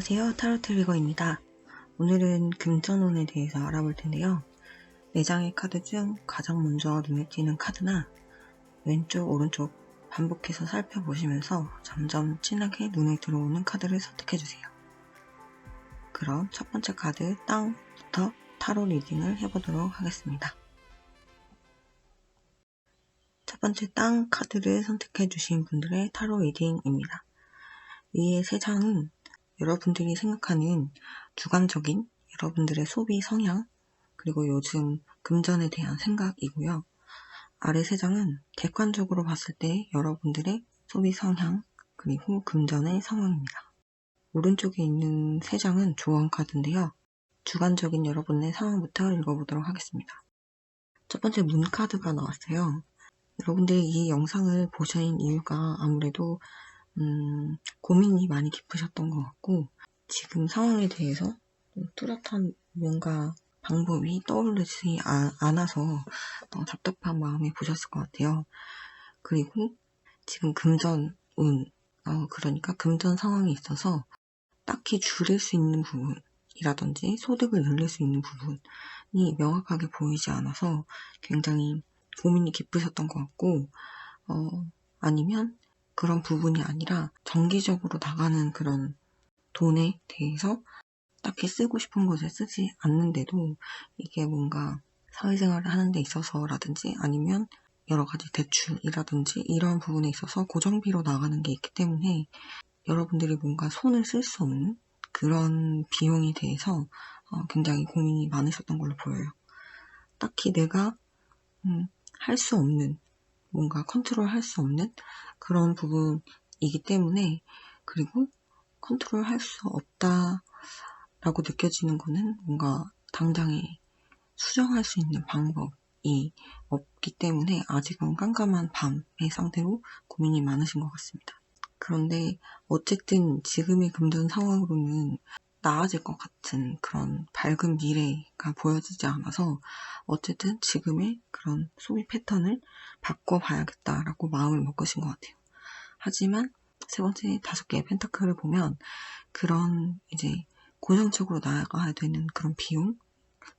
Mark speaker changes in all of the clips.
Speaker 1: 안녕하세요. 타로트 리거입니다. 오늘은 금전운에 대해서 알아볼 텐데요. 4장의 카드 중 가장 먼저 눈에 띄는 카드나 왼쪽, 오른쪽 반복해서 살펴보시면서 점점 진하게 눈에 들어오는 카드를 선택해주세요. 그럼 첫 번째 카드 땅부터 타로 리딩을 해보도록 하겠습니다. 첫 번째 땅 카드를 선택해주신 분들의 타로 리딩입니다. 위의 3장은 여러분들이 생각하는 주관적인 여러분들의 소비 성향, 그리고 요즘 금전에 대한 생각이고요. 아래 3장은 객관적으로 봤을 때 여러분들의 소비 성향, 그리고 금전의 상황입니다. 오른쪽에 있는 3장은 조언 카드인데요. 주관적인 여러분의 상황부터 읽어보도록 하겠습니다. 첫 번째 문 카드가 나왔어요. 여러분들이 이 영상을 보신 이유가 아무래도 고민이 많이 깊으셨던 것 같고, 지금 상황에 대해서 뚜렷한 뭔가 방법이 떠오르지 않아서 답답한 마음에 보셨을 것 같아요. 그리고 지금 금전운, 그러니까 금전 상황에 있어서 딱히 줄일 수 있는 부분이라든지 소득을 늘릴 수 있는 부분이 명확하게 보이지 않아서 굉장히 고민이 깊으셨던 것 같고, 아니면 그런 부분이 아니라 정기적으로 나가는 그런 돈에 대해서 딱히 쓰고 싶은 곳에 쓰지 않는데도 이게 뭔가 사회생활을 하는 데 있어서라든지 아니면 여러 가지 대출이라든지 이런 부분에 있어서 고정비로 나가는 게 있기 때문에 여러분들이 뭔가 손을 쓸 수 없는 그런 비용에 대해서 굉장히 고민이 많으셨던 걸로 보여요. 딱히 내가 할 수 없는, 뭔가 컨트롤 할 수 없는 그런 부분이기 때문에, 그리고 컨트롤 할 수 없다라고 느껴지는 거는 뭔가 당장에 수정할 수 있는 방법이 없기 때문에 아직은 깜깜한 밤의 상태로 고민이 많으신 것 같습니다. 그런데 어쨌든 지금의 금전 상황으로는 나아질 것 같은 그런 밝은 미래가 보여지지 않아서 어쨌든 지금의 그런 소비 패턴을 바꿔봐야겠다라고 마음을 먹으신 것 같아요. 하지만 세 번째 5개의 펜타클을 보면 그런 이제 고정적으로 나아가야 되는 그런 비용,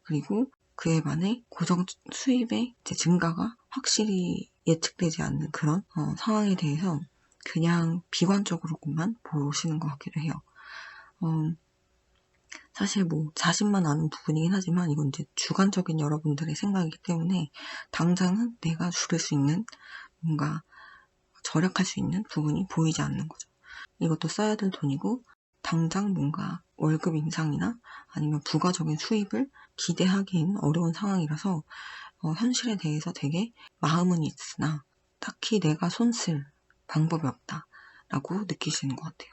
Speaker 1: 그리고 그에 반해 고정 수입의 이제 증가가 확실히 예측되지 않는 그런 상황에 대해서 그냥 비관적으로만 보시는 것 같기도 해요. 사실 뭐 자신만 아는 부분이긴 하지만 이건 이제 주관적인 여러분들의 생각이기 때문에 당장은 내가 줄일 수 있는, 뭔가 절약할 수 있는 부분이 보이지 않는 거죠. 이것도 써야 될 돈이고 당장 뭔가 월급 인상이나 아니면 부가적인 수입을 기대하기에는 어려운 상황이라서 현실에 대해서 되게 마음은 있으나 딱히 내가 손 쓸 방법이 없다라고 느끼시는 것 같아요.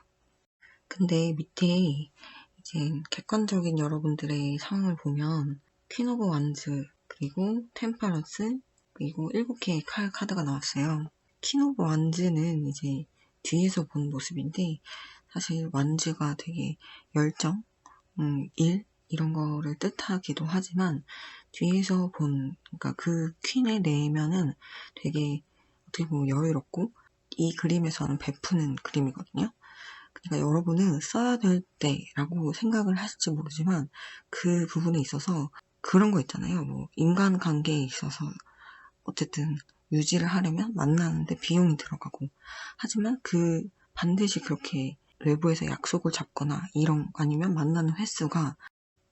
Speaker 1: 근데 밑에 이제 객관적인 여러분들의 상황을 보면 퀸 오브 완즈, 그리고 템퍼런스, 그리고 7개의 카드가 나왔어요. 퀸 오브 완즈는 이제 뒤에서 본 모습인데, 사실 완즈가 되게 열정, 일 이런 거를 뜻하기도 하지만 뒤에서 본, 그러니까 그 퀸의 내면은 되게 어떻게 보면 여유롭고 이 그림에서는 베푸는 그림이거든요. 그러니까 여러분은 써야 될 때라고 생각을 하실지 모르지만 그 부분에 있어서 그런 거 있잖아요. 뭐 인간관계에 있어서 어쨌든 유지를 하려면 만나는데 비용이 들어가고, 하지만 그 반드시 그렇게 외부에서 약속을 잡거나 이런, 아니면 만나는 횟수가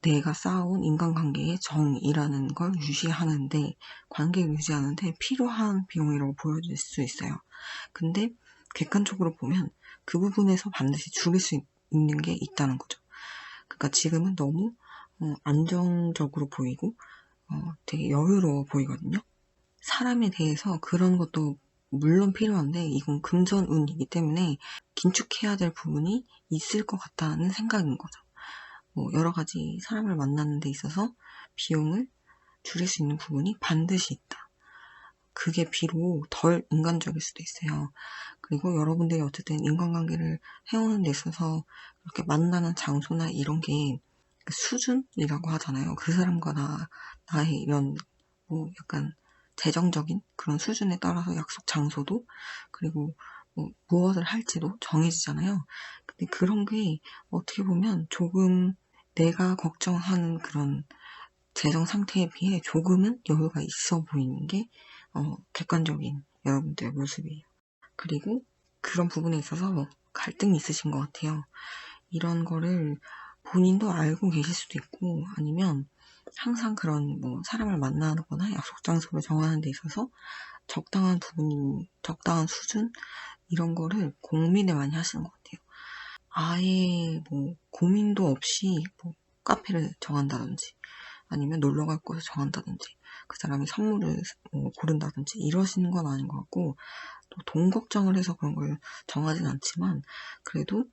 Speaker 1: 내가 쌓아온 인간관계의 정이라는 걸 유지하는데, 관계를 유지하는데 필요한 비용이라고 보여질 수 있어요. 근데 객관적으로 보면 그 부분에서 반드시 줄일 수 있는 게 있다는 거죠. 그러니까 지금은 너무 안정적으로 보이고 되게 여유로워 보이거든요. 사람에 대해서 그런 것도 물론 필요한데 이건 금전운이기 때문에 긴축해야 될 부분이 있을 것 같다는 생각인 거죠. 뭐 여러 가지 사람을 만나는 데 있어서 비용을 줄일 수 있는 부분이 반드시 있다. 그게 비록 덜 인간적일 수도 있어요. 그리고 여러분들이 어쨌든 인간관계를 해오는 데 있어서 이렇게 만나는 장소나 이런 게 수준이라고 하잖아요. 그 사람과 나의 이런 뭐 약간 재정적인 그런 수준에 따라서 약속 장소도, 그리고 무엇을 할지도 정해지잖아요. 근데 그런 게 어떻게 보면 조금 내가 걱정하는 그런 재정 상태에 비해 조금은 여유가 있어 보이는 게 객관적인 여러분들의 모습이에요. 그리고 그런 부분에 있어서 갈등이 있으신 것 같아요. 이런 거를 본인도 알고 계실 수도 있고, 아니면 항상 그런 사람을 만나거나 약속 장소를 정하는 데 있어서 적당한 부분, 적당한 수준 이런 거를 고민을 많이 하시는 것 같아요. 아예 고민도 없이 카페를 정한다든지 아니면 놀러 갈 곳을 정한다든지 그 사람이 선물을 고른다든지 이러시는 건 아닌 것 같고, 또 돈 걱정을 해서 그런 걸 정하진 않지만 그래도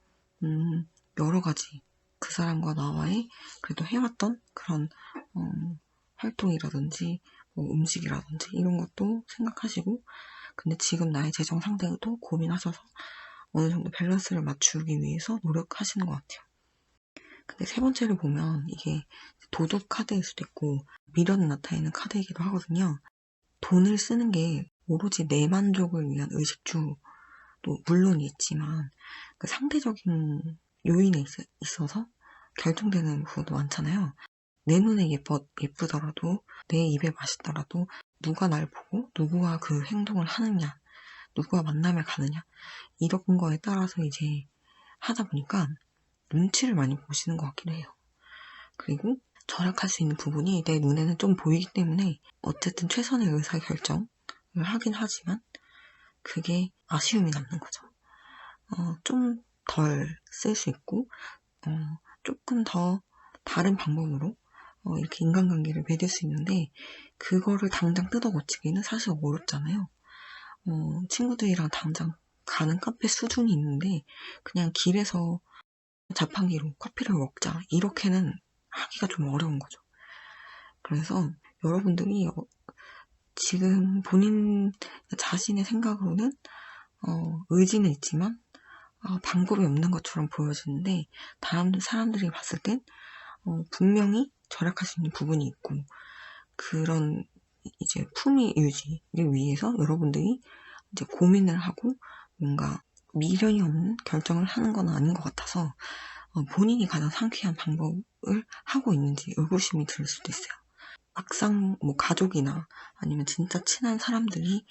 Speaker 1: 여러 가지 그 사람과 나와의 그래도 해왔던 그런 활동이라든지 음식이라든지 이런 것도 생각하시고, 근데 지금 나의 재정 상태도 고민하셔서 어느 정도 밸런스를 맞추기 위해서 노력하시는 것 같아요. 근데 세 번째를 보면 이게 도덕 카드일 수도 있고 미련이 나타내는 카드이기도 하거든요. 돈을 쓰는 게 오로지 내 만족을 위한 의식주도 물론 있지만 그 상대적인 요인에 있어서 결정되는 부분도 많잖아요. 내 눈에 예쁘더라도 내 입에 맛있더라도 누가 날 보고 누구와 그 행동을 하느냐, 누구와 만남을 가느냐 이런 거에 따라서 이제 하다 보니까 눈치를 많이 보시는 것 같긴 해요. 그리고 절약할 수 있는 부분이 내 눈에는 좀 보이기 때문에 어쨌든 최선의 의사결정을 하긴 하지만 그게 아쉬움이 남는 거죠. 좀 덜 쓸 수 있고 조금 더 다른 방법으로 이렇게 인간관계를 맺을 수 있는데 그거를 당장 뜯어 고치기는 사실 어렵잖아요. 친구들이랑 당장 가는 카페 수준이 있는데 그냥 길에서 자판기로 커피를 먹자 이렇게는 하기가 좀 어려운 거죠. 그래서 여러분들이 지금 본인 자신의 생각으로는 의지는 있지만 방법이 없는 것처럼 보여지는데 다른 사람들이 봤을 땐 분명히 절약할 수 있는 부분이 있고, 그런 이제 품위 유지를 위해서 여러분들이 이제 고민을 하고 뭔가 미련이 없는 결정을 하는 건 아닌 것 같아서 본인이 가장 상쾌한 방법을 하고 있는지 의구심이 들 수도 있어요. 막상 가족이나 아니면 진짜 친한 사람들이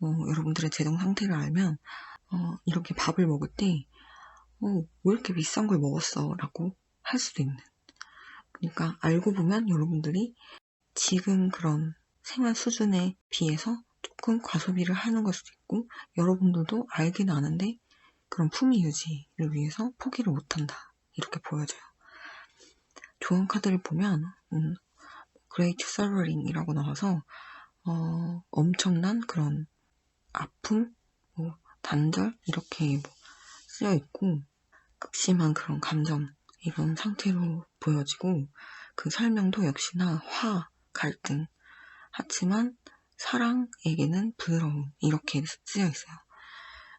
Speaker 1: 여러분들의 재정 상태를 알면 이렇게 밥을 먹을 때 왜 이렇게 비싼 걸 먹었어? 라고 할 수도 있는. 그러니까 알고 보면 여러분들이 지금 그런 생활 수준에 비해서 조금 과소비를 하는 걸 수도 있고, 여러분들도 알긴 아는데 그런 품위 유지를 위해서 포기를 못한다 이렇게 보여져요. 조언 카드를 보면 Great Suffering 이라고 나와서 엄청난 그런 아픔, 단절 이렇게 쓰여 있고 극심한 그런 감정 이런 상태로 보여지고, 그 설명도 역시나 화, 갈등, 하지만 사랑에게는 부드러움 이렇게 쓰여 있어요.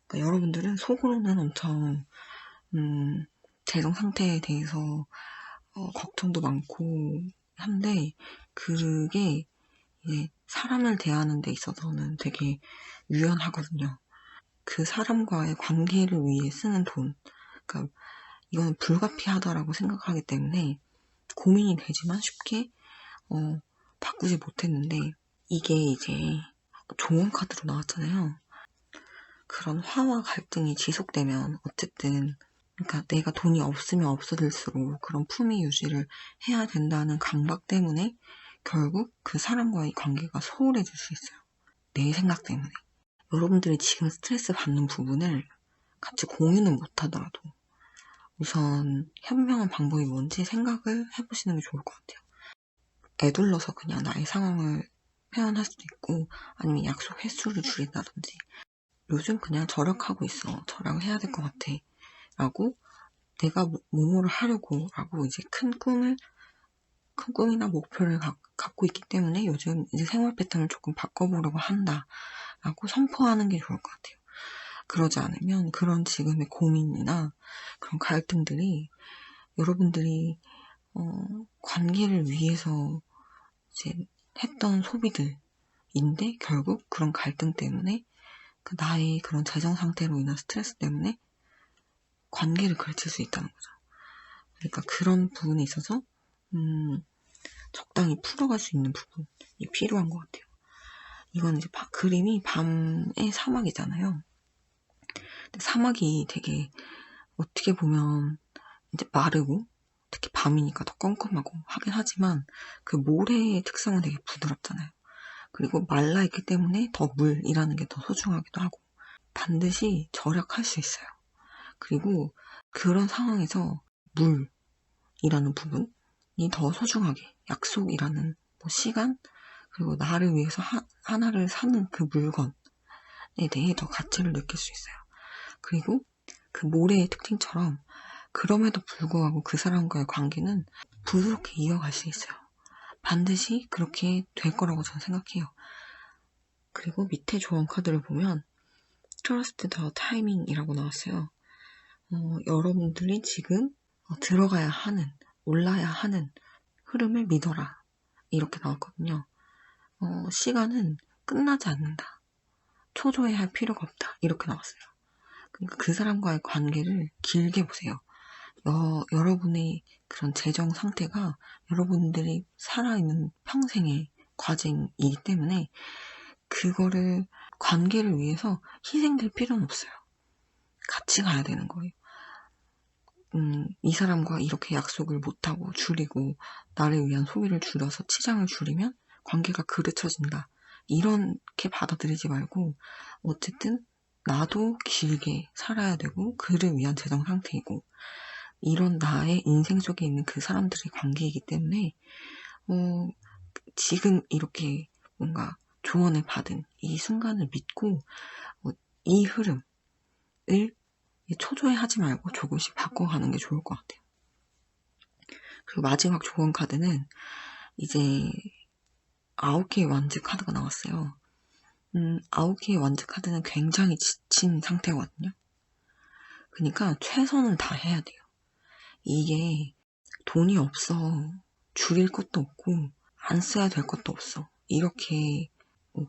Speaker 1: 그러니까 여러분들은 속으로는 엄청 재정 상태에 대해서 걱정도 많고 한데 그게 이제 사람을 대하는 데 있어서는 되게 유연하거든요. 그 사람과의 관계를 위해 쓰는 돈, 그러니까 이거는 불가피하다라고 생각하기 때문에 고민이 되지만 쉽게 바꾸지 못했는데, 이게 이제 조언 카드로 나왔잖아요. 그런 화와 갈등이 지속되면 어쨌든 그러니까 내가 돈이 없으면 없어질수록 그런 품위 유지를 해야 된다는 강박 때문에 결국 그 사람과의 관계가 소홀해질 수 있어요. 내 생각 때문에. 여러분들이 지금 스트레스 받는 부분을 같이 공유는 못하더라도 우선 현명한 방법이 뭔지 생각을 해보시는 게 좋을 것 같아요. 애둘러서 그냥 나의 상황을 표현할 수도 있고, 아니면 약속 횟수를 줄인다든지, 요즘 그냥 절약하고 있어, 절약을 해야 될 것 같아 라고, 내가 뭐뭐를 하려고 라고 이제 큰 꿈이나 목표를 갖고 있기 때문에 요즘 이제 생활 패턴을 조금 바꿔보려고 한다 라고 선포하는 게 좋을 것 같아요. 그러지 않으면 그런 지금의 고민이나 그런 갈등들이 여러분들이 관계를 위해서 이제 했던 소비들인데 결국 그런 갈등 때문에 나의 그런 재정 상태로 인한 스트레스 때문에 관계를 그르칠 수 있다는 거죠. 그러니까 그런 부분에 있어서 적당히 풀어갈 수 있는 부분이 필요한 것 같아요. 이건 이제 그림이 밤의 사막이잖아요. 근데 사막이 되게 어떻게 보면 이제 마르고 특히 밤이니까 더 껌껌하고 하긴 하지만 그 모래의 특성은 되게 부드럽잖아요. 그리고 말라있기 때문에 더 물이라는 게 더 소중하기도 하고 반드시 절약할 수 있어요. 그리고 그런 상황에서 물이라는 부분이 더 소중하게 약속이라는 뭐 시간 그리고 나를 위해서 하나를 사는 그 물건에 대해 더 가치를 느낄 수 있어요. 그리고 그 모래의 특징처럼 그럼에도 불구하고 그 사람과의 관계는 부드럽게 이어갈 수 있어요. 반드시 그렇게 될 거라고 저는 생각해요. 그리고 밑에 조언 카드를 보면 Trust the timing이라고 나왔어요. 여러분들이 지금 들어가야 하는, 올라야 하는 흐름을 믿어라. 이렇게 나왔거든요. 시간은 끝나지 않는다. 초조해할 필요가 없다. 이렇게 나왔어요. 그러니까 그 사람과의 관계를 길게 보세요. 여러분의 그런 재정 상태가 여러분들이 살아있는 평생의 과정이기 때문에 그거를 관계를 위해서 희생될 필요는 없어요. 같이 가야 되는 거예요. 이 사람과 이렇게 약속을 못하고 줄이고 나를 위한 소비를 줄여서 치장을 줄이면 관계가 그르쳐진다. 이렇게 받아들이지 말고 어쨌든 나도 길게 살아야 되고 그를 위한 재정 상태이고 이런 나의 인생 속에 있는 그 사람들의 관계이기 때문에 지금 이렇게 뭔가 조언을 받은 이 순간을 믿고 이 흐름을 초조해하지 말고 조금씩 바꿔가는 게 좋을 것 같아요. 그리고 마지막 조언 카드는 이제 9개의 완즈 카드가 나왔어요. 9개의 완즈 카드는 굉장히 지친 상태거든요. 그러니까 최선을 다해야 돼요. 이게 돈이 없어. 줄일 것도 없고 안 써야 될 것도 없어. 이렇게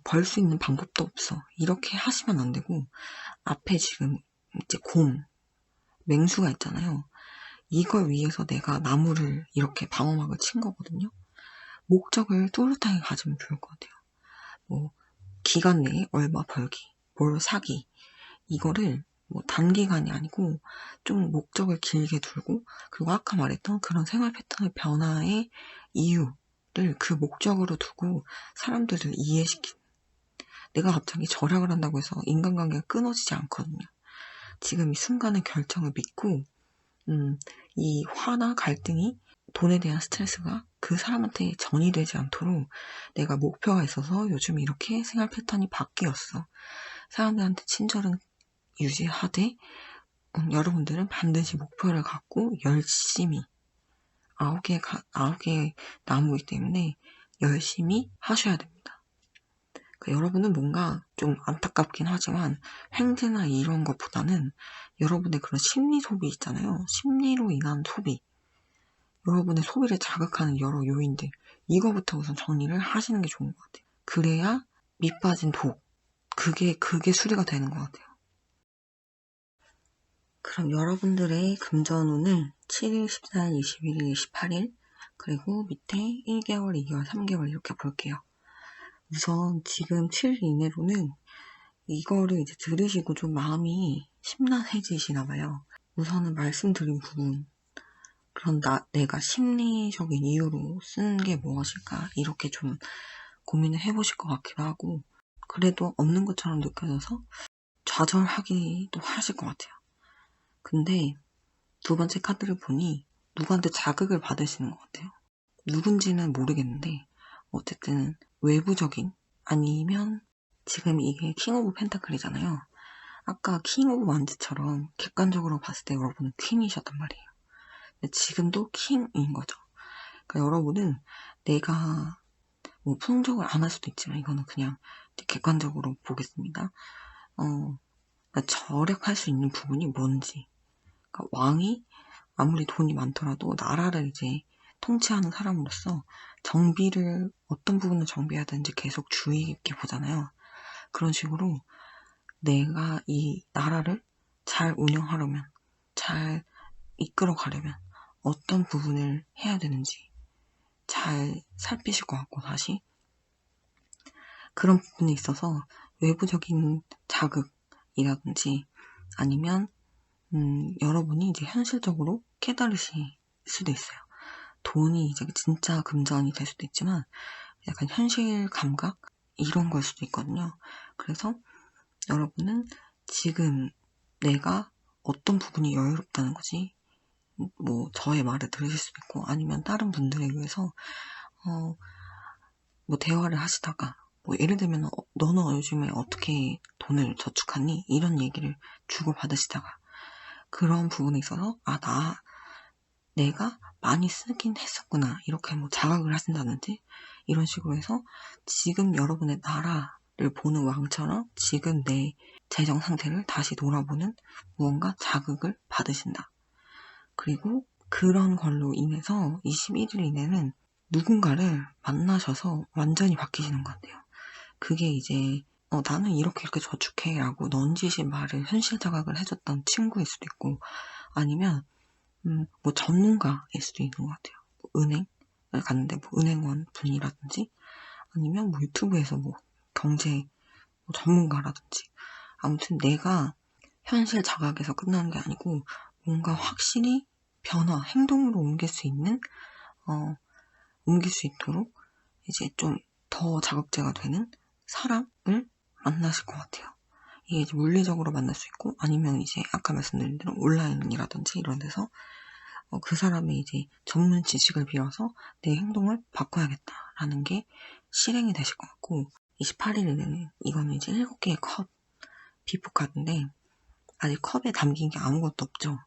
Speaker 1: 벌 수 있는 방법도 없어. 이렇게 하시면 안 되고 앞에 지금 이제 맹수가 있잖아요. 이걸 위해서 내가 나무를 이렇게 방어막을 친 거거든요. 목적을 뚜렷하게 가지면 좋을 것 같아요. 뭐 기간 내에 얼마 벌기, 뭘 사기 이거를 뭐 단기간이 아니고 좀 목적을 길게 두고 그리고 아까 말했던 그런 생활 패턴의 변화의 이유를 그 목적으로 두고 사람들을 이해시키는 내가 갑자기 절약을 한다고 해서 인간관계가 끊어지지 않거든요. 지금 이 순간의 결정을 믿고 이 화나 갈등이 돈에 대한 스트레스가 그 사람한테 전이되지 않도록 내가 목표가 있어서 요즘 이렇게 생활 패턴이 바뀌었어. 사람들한테 친절은 유지하되 여러분들은 반드시 목표를 갖고 열심히 9개 나무이기 때문에 열심히 하셔야 됩니다. 그러니까 여러분은 뭔가 좀 안타깝긴 하지만 횡재나 이런 것보다는 여러분의 그런 심리 소비 있잖아요. 심리로 인한 소비. 여러분의 소비를 자극하는 여러 요인들. 이거부터 우선 정리를 하시는 게 좋은 것 같아요. 그래야 밑 빠진 독. 그게 수리가 되는 것 같아요. 그럼 여러분들의 금전운을 7일, 14일, 21일, 18일 그리고 밑에 1개월, 2개월, 3개월 이렇게 볼게요. 우선 지금 7일 이내로는 이거를 이제 들으시고 좀 마음이 심란해지시나 봐요. 우선은 말씀드린 부분 그런 내가 심리적인 이유로 쓴 게 무엇일까 이렇게 좀 고민을 해보실 것 같기도 하고 그래도 없는 것처럼 느껴져서 좌절하기도 하실 것 같아요. 근데 두 번째 카드를 보니 누구한테 자극을 받으시는 것 같아요. 누군지는 모르겠는데 어쨌든 외부적인 아니면 지금 이게 킹 오브 펜타클이잖아요. 아까 킹 오브 완즈처럼 객관적으로 봤을 때 여러분은 퀸이셨단 말이에요. 근데 지금도 킹인 거죠. 그러니까 여러분은 내가 뭐 풍족을 안 할 수도 있지만 이거는 그냥 객관적으로 보겠습니다. 그러니까 절약할 수 있는 부분이 뭔지. 그러니까 왕이 아무리 돈이 많더라도 나라를 이제 통치하는 사람으로서 정비를 어떤 부분을 정비해야 되는지 계속 주의 깊게 보잖아요. 그런 식으로 내가 이 나라를 잘 운영하려면, 잘 이끌어 가려면 어떤 부분을 해야 되는지 잘 살피실 것 같고, 다시 그런 부분에 있어서 외부적인 자극이라든지 아니면 여러분이 이제 현실적으로 깨달으실 수도 있어요. 돈이 이제 진짜 금전이 될 수도 있지만 약간 현실 감각 이런 걸 수도 있거든요. 그래서 여러분은 지금 내가 어떤 부분이 여유롭다는 거지, 뭐 저의 말을 들으실 수도 있고 아니면 다른 분들에 의해서 뭐 대화를 하시다가 뭐 예를 들면 너는 요즘에 어떻게 돈을 저축하니? 이런 얘기를 주고받으시다가 그런 부분에 있어서 내가 많이 쓰긴 했었구나 이렇게 뭐 자각을 하신다든지 이런 식으로 해서 지금 여러분의 나라를 보는 왕처럼 지금 내 재정 상태를 다시 돌아보는 무언가 자극을 받으신다. 그리고 그런 걸로 인해서 21일 이내는 누군가를 만나셔서 완전히 바뀌시는 것 같아요. 그게 이제 나는 이렇게 저축해 라고 넌지시 말을 현실 자각을 해줬던 친구일 수도 있고 아니면 뭐 전문가일 수도 있는 것 같아요. 뭐 은행을 갔는데 뭐 은행원 분이라든지 아니면 뭐 유튜브에서 뭐 경제 뭐 전문가라든지 아무튼 내가 현실 자각에서 끝나는 게 아니고 뭔가 확실히 행동으로 옮길 수 있도록 이제 좀 더 자극제가 되는 사람을 만나실 것 같아요. 이게 이제 물리적으로 만날 수 있고 아니면 이제 아까 말씀드린 대로 온라인이라든지 이런 데서 그 사람의 이제 전문 지식을 빌어서 내 행동을 바꿔야겠다라는 게 실행이 되실 것 같고 28일에는 이거는 이제 7개의 컵 비포 카드인데 아직 컵에 담긴 게 아무것도 없죠.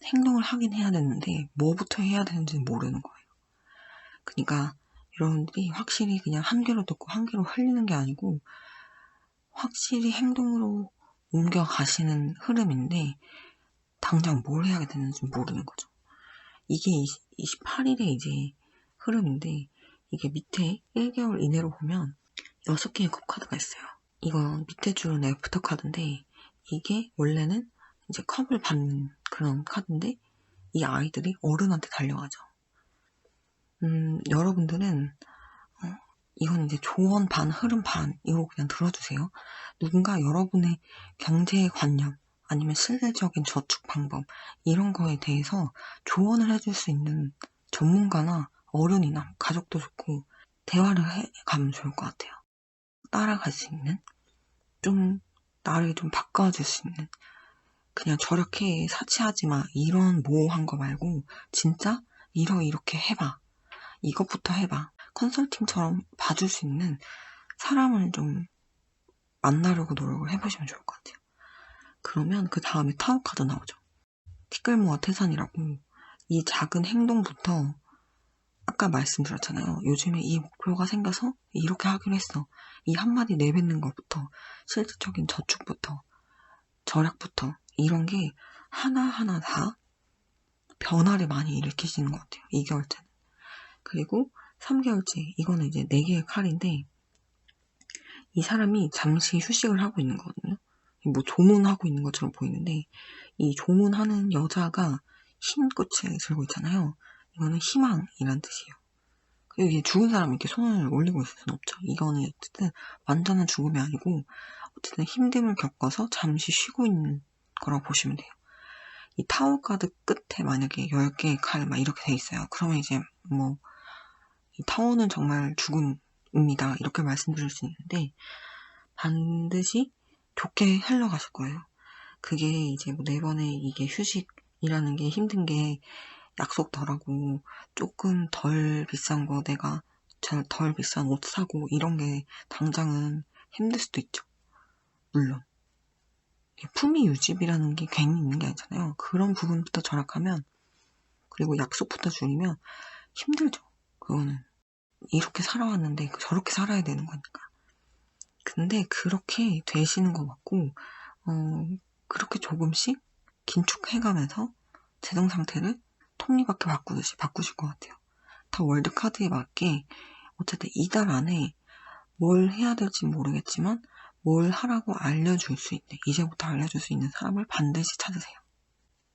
Speaker 1: 행동을 하긴 해야 되는데 뭐부터 해야 되는지는 모르는 거예요. 그러니까 여러분들이 확실히 그냥 한 귀로 듣고 한 귀로 흘리는 게 아니고 확실히 행동으로 옮겨가시는 흐름인데 당장 뭘 해야 되는지 모르는 거죠. 이게 28일의 이제 흐름인데 이게 밑에 1개월 이내로 보면 6개의 컵 카드가 있어요. 이건 밑에 줄은 애프터 카드인데 이게 원래는 이제 컵을 받는 그런 카드인데 이 아이들이 어른한테 달려가죠. 여러분들은 이건 이제 조언 반, 흐름 반, 이거 그냥 들어주세요. 누군가 여러분의 경제관념, 아니면 실질적인 저축 방법, 이런 거에 대해서 조언을 해줄 수 있는 전문가나 어른이나 가족도 좋고, 대화를 해가면 좋을 것 같아요. 따라갈 수 있는, 나를 좀 바꿔줄 수 있는, 그냥 저렇게 사치하지 마, 이런 모호한 거 말고, 진짜 이렇게 해봐. 이것부터 해봐. 컨설팅처럼 봐줄 수 있는 사람을 좀 만나려고 노력을 해보시면 좋을 것 같아요. 그러면 그 다음에 타워 카드 나오죠. 티끌모아 태산이라고 이 작은 행동부터 아까 말씀드렸잖아요. 요즘에 이 목표가 생겨서 이렇게 하기로 했어. 이 한마디 내뱉는 것부터 실질적인 저축부터 절약부터 이런 게 하나하나 다 변화를 많이 일으키시는 것 같아요. 2개월째는. 그리고 3개월째 이거는 이제 4개의 칼인데 이 사람이 잠시 휴식을 하고 있는 거거든요. 뭐 조문하고 있는 것처럼 보이는데 이 조문하는 여자가 흰 꽃을 들고 있잖아요. 이거는 희망이란 뜻이에요. 이게 죽은 사람이 이렇게 손을 올리고 있을 수는 없죠. 이거는 어쨌든 완전한 죽음이 아니고 어쨌든 힘듦을 겪어서 잠시 쉬고 있는 거라고 보시면 돼요. 이 타워 카드 끝에 만약에 10개의 칼 막 이렇게 돼 있어요. 그러면 이제 뭐 이 타워는 정말 죽음입니다. 이렇게 말씀드릴 수 있는데 반드시 좋게 흘러가실 거예요. 그게 이제 뭐 4번에 이게 휴식이라는 게 힘든 게 약속 덜하고 조금 덜 비싼 거 내가 덜 비싼 옷 사고 이런 게 당장은 힘들 수도 있죠. 물론 품위 유지비라는 게 괜히 있는 게 아니잖아요. 그런 부분부터 절약하면 그리고 약속부터 줄이면 힘들죠. 그거는 이렇게 살아왔는데 저렇게 살아야 되는 거니까. 근데 그렇게 되시는 것 같고 그렇게 조금씩 긴축해가면서 재정 상태를 톱니바퀴 바꾸듯이 바꾸실 것 같아요. 다 월드카드에 맞게 어쨌든 이달 안에 뭘 해야 될지 모르겠지만 뭘 하라고 알려줄 수 있는, 이제부터 알려줄 수 있는 사람을 반드시 찾으세요.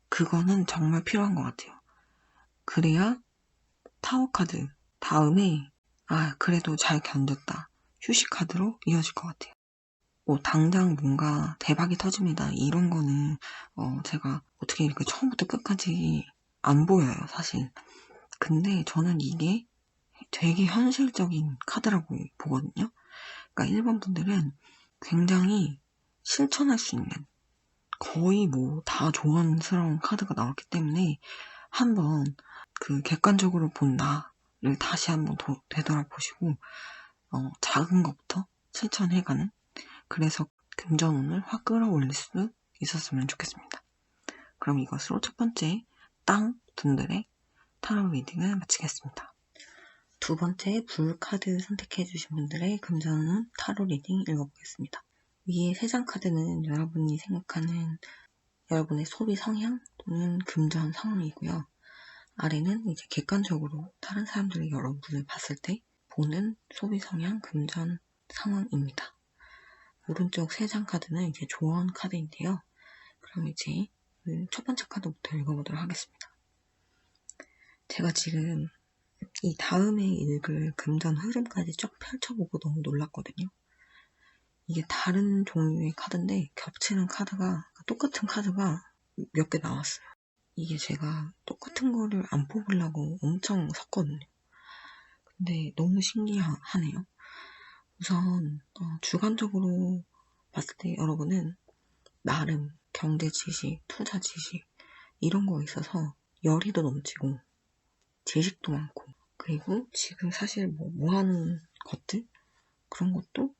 Speaker 1: 그거는 정말 필요한 것 같아요. 그래야 타워 카드 다음에 그래도 잘 견뎠다, 휴식 카드로 이어질 것 같아요. 뭐 당장 뭔가 대박이 터집니다, 이런 거는 제가 어떻게 이렇게 처음부터 끝까지 안 보여요, 사실. 근데 저는 이게 되게 현실적인 카드라고 보거든요. 그러니까 1번 분들은 굉장히 실천할 수 있는, 거의 뭐 다 조언스러운 카드가 나왔기 때문에 한번 그 객관적으로 본 나를 다시 한번 되돌아보시고 작은 것부터 실천해가는, 그래서 금전운을 확 끌어올릴 수 있었으면 좋겠습니다. 그럼 이것으로 첫 번째 땅 분들의 타로 리딩을 마치겠습니다. 두 번째 불 카드 선택해주신 분들의 금전운 타로 리딩 읽어보겠습니다. 위에 세 장 카드는 여러분이 생각하는 여러분의 소비 성향 또는 금전 상황이고요. 아래는 이제 객관적으로 다른 사람들이 여러분을 봤을 때 보는 소비 성향, 금전 상황입니다. 오른쪽 세 장 카드는 이제 조언 카드인데요. 그럼 이제 첫 번째 카드부터 읽어보도록 하겠습니다. 제가 지금 이 다음에 읽을 금전 흐름까지 쭉 펼쳐보고 너무 놀랐거든요. 이게 다른 종류의 카드인데 겹치는 카드가, 똑같은 카드가 몇 개 나왔어요. 이게 제가 똑같은 거를 안 뽑으려고 엄청 섰거든요. 근데 너무 신기하네요. 우선 주관적으로 봤을 때 여러분은 나름 경제 지식, 투자 지식 이런 거에 있어서 열의도 넘치고 지식도 많고, 그리고 지금 사실 뭐 하는 것들 그런 것도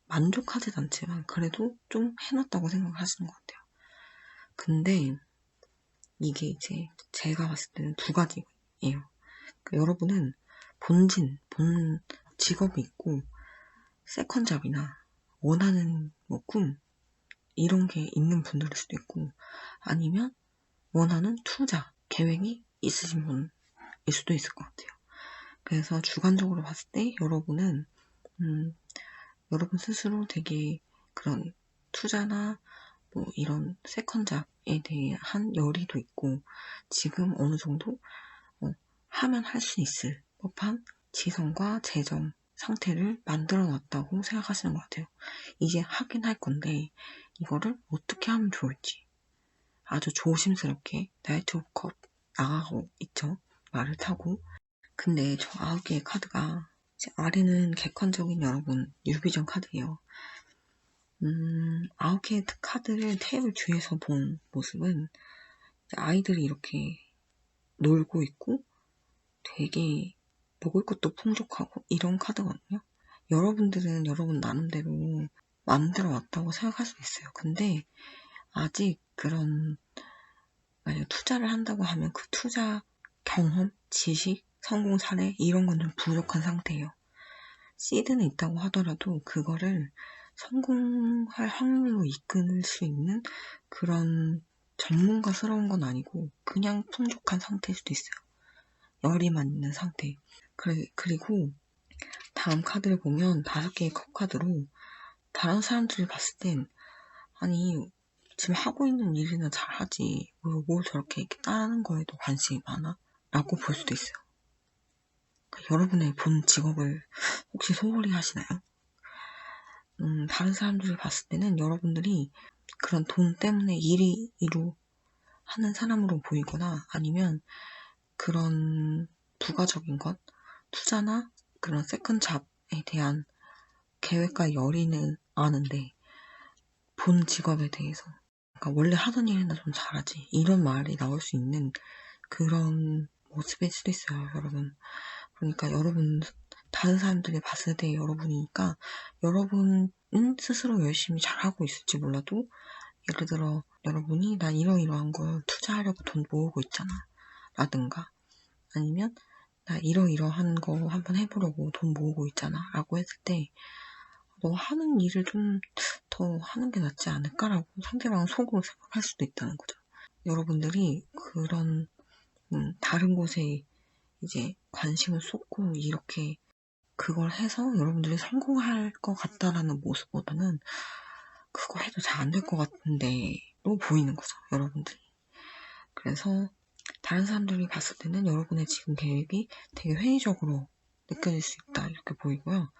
Speaker 1: 만족하진 않지만 그래도 좀 해놨다고 생각하시는 것 같아요. 근데 이게 이제 제가 봤을 때는 두 가지예요. 그러니까 여러분은 본 직업이 있고 세컨잡이나 원하는 꿈 이런 게 있는 분들일 수도 있고, 아니면 원하는 투자 계획이 있으신 분일 수도 있을 것 같아요. 그래서 주관적으로 봤을 때 여러분은 여러분 스스로 되게 그런 투자나 뭐 이런 세컨잡에 대한 열의도 있고, 지금 어느 정도 하면 할 수 있을 법한 지성과 재정 상태를 만들어 놨다고 생각하시는 것 같아요. 이제 하긴 할 건데 이거를 어떻게 하면 좋을지 아주 조심스럽게 나이트 오브 컵 나가고 있죠. 말을 타고. 근데 저 9개의 카드가 아래는 객관적인 여러분 유비전 카드예요. 9개의 카드를 테이블 뒤에서 본 모습은 아이들이 이렇게 놀고 있고 되게 먹을 것도 풍족하고 이런 카드거든요. 여러분들은 여러분 나름대로 만들어 왔다고 생각할 수 있어요. 근데 아직 그런, 만약 투자를 한다고 하면 그 투자 경험, 지식, 성공 사례 이런 건 좀 부족한 상태예요. 시드는 있다고 하더라도 그거를 성공할 확률로 이끌 수 있는 그런 전문가스러운 건 아니고 그냥 풍족한 상태일 수도 있어요. 열이만 있는 상태. 그리고 다음 카드를 보면 5개의 컵 카드로 다른 사람들이 봤을 땐 아니 지금 하고 있는 일이나 잘하지 뭘 저렇게 이렇게 따르는 거에도 관심이 많아? 라고 볼 수도 있어요. 그러니까 여러분의 본 직업을 혹시 소홀히 하시나요? 다른 사람들이 봤을 때는 여러분들이 그런 돈 때문에 일을 하는 사람으로 보이거나, 아니면 그런 부가적인 것, 투자나 그런 세컨잡에 대한 계획과 열의는 아는데 본 직업에 대해서, 그러니까 원래 하던 일이나 좀 잘하지 이런 말이 나올 수 있는 그런 모습일 수도 있어요, 여러분. 그러니까 여러분 다른 사람들이 봤을 때 여러분이니까 여러분은 스스로 열심히 잘하고 있을지 몰라도, 예를 들어 여러분이 나 이러이러한 걸 투자하려고 돈 모으고 있잖아 라든가, 아니면 나 이러이러한 거 한번 해보려고 돈 모으고 있잖아 라고 했을 때 너 하는 일을 좀 더 하는 게 낫지 않을까라고 상대방은 속으로 생각할 수도 있다는 거죠. 여러분들이 그런 다른 곳에 이제 관심을 쏟고 이렇게 그걸 해서 여러분들이 성공할 것 같다라는 모습보다는 그거 해도 잘 안 될 것 같은데로 보이는 거죠, 여러분들이. 그래서 다른 사람들이 봤을 때는 여러분의 지금 계획이 되게 회의적으로 느껴질 수 있다, 이렇게 보이고요.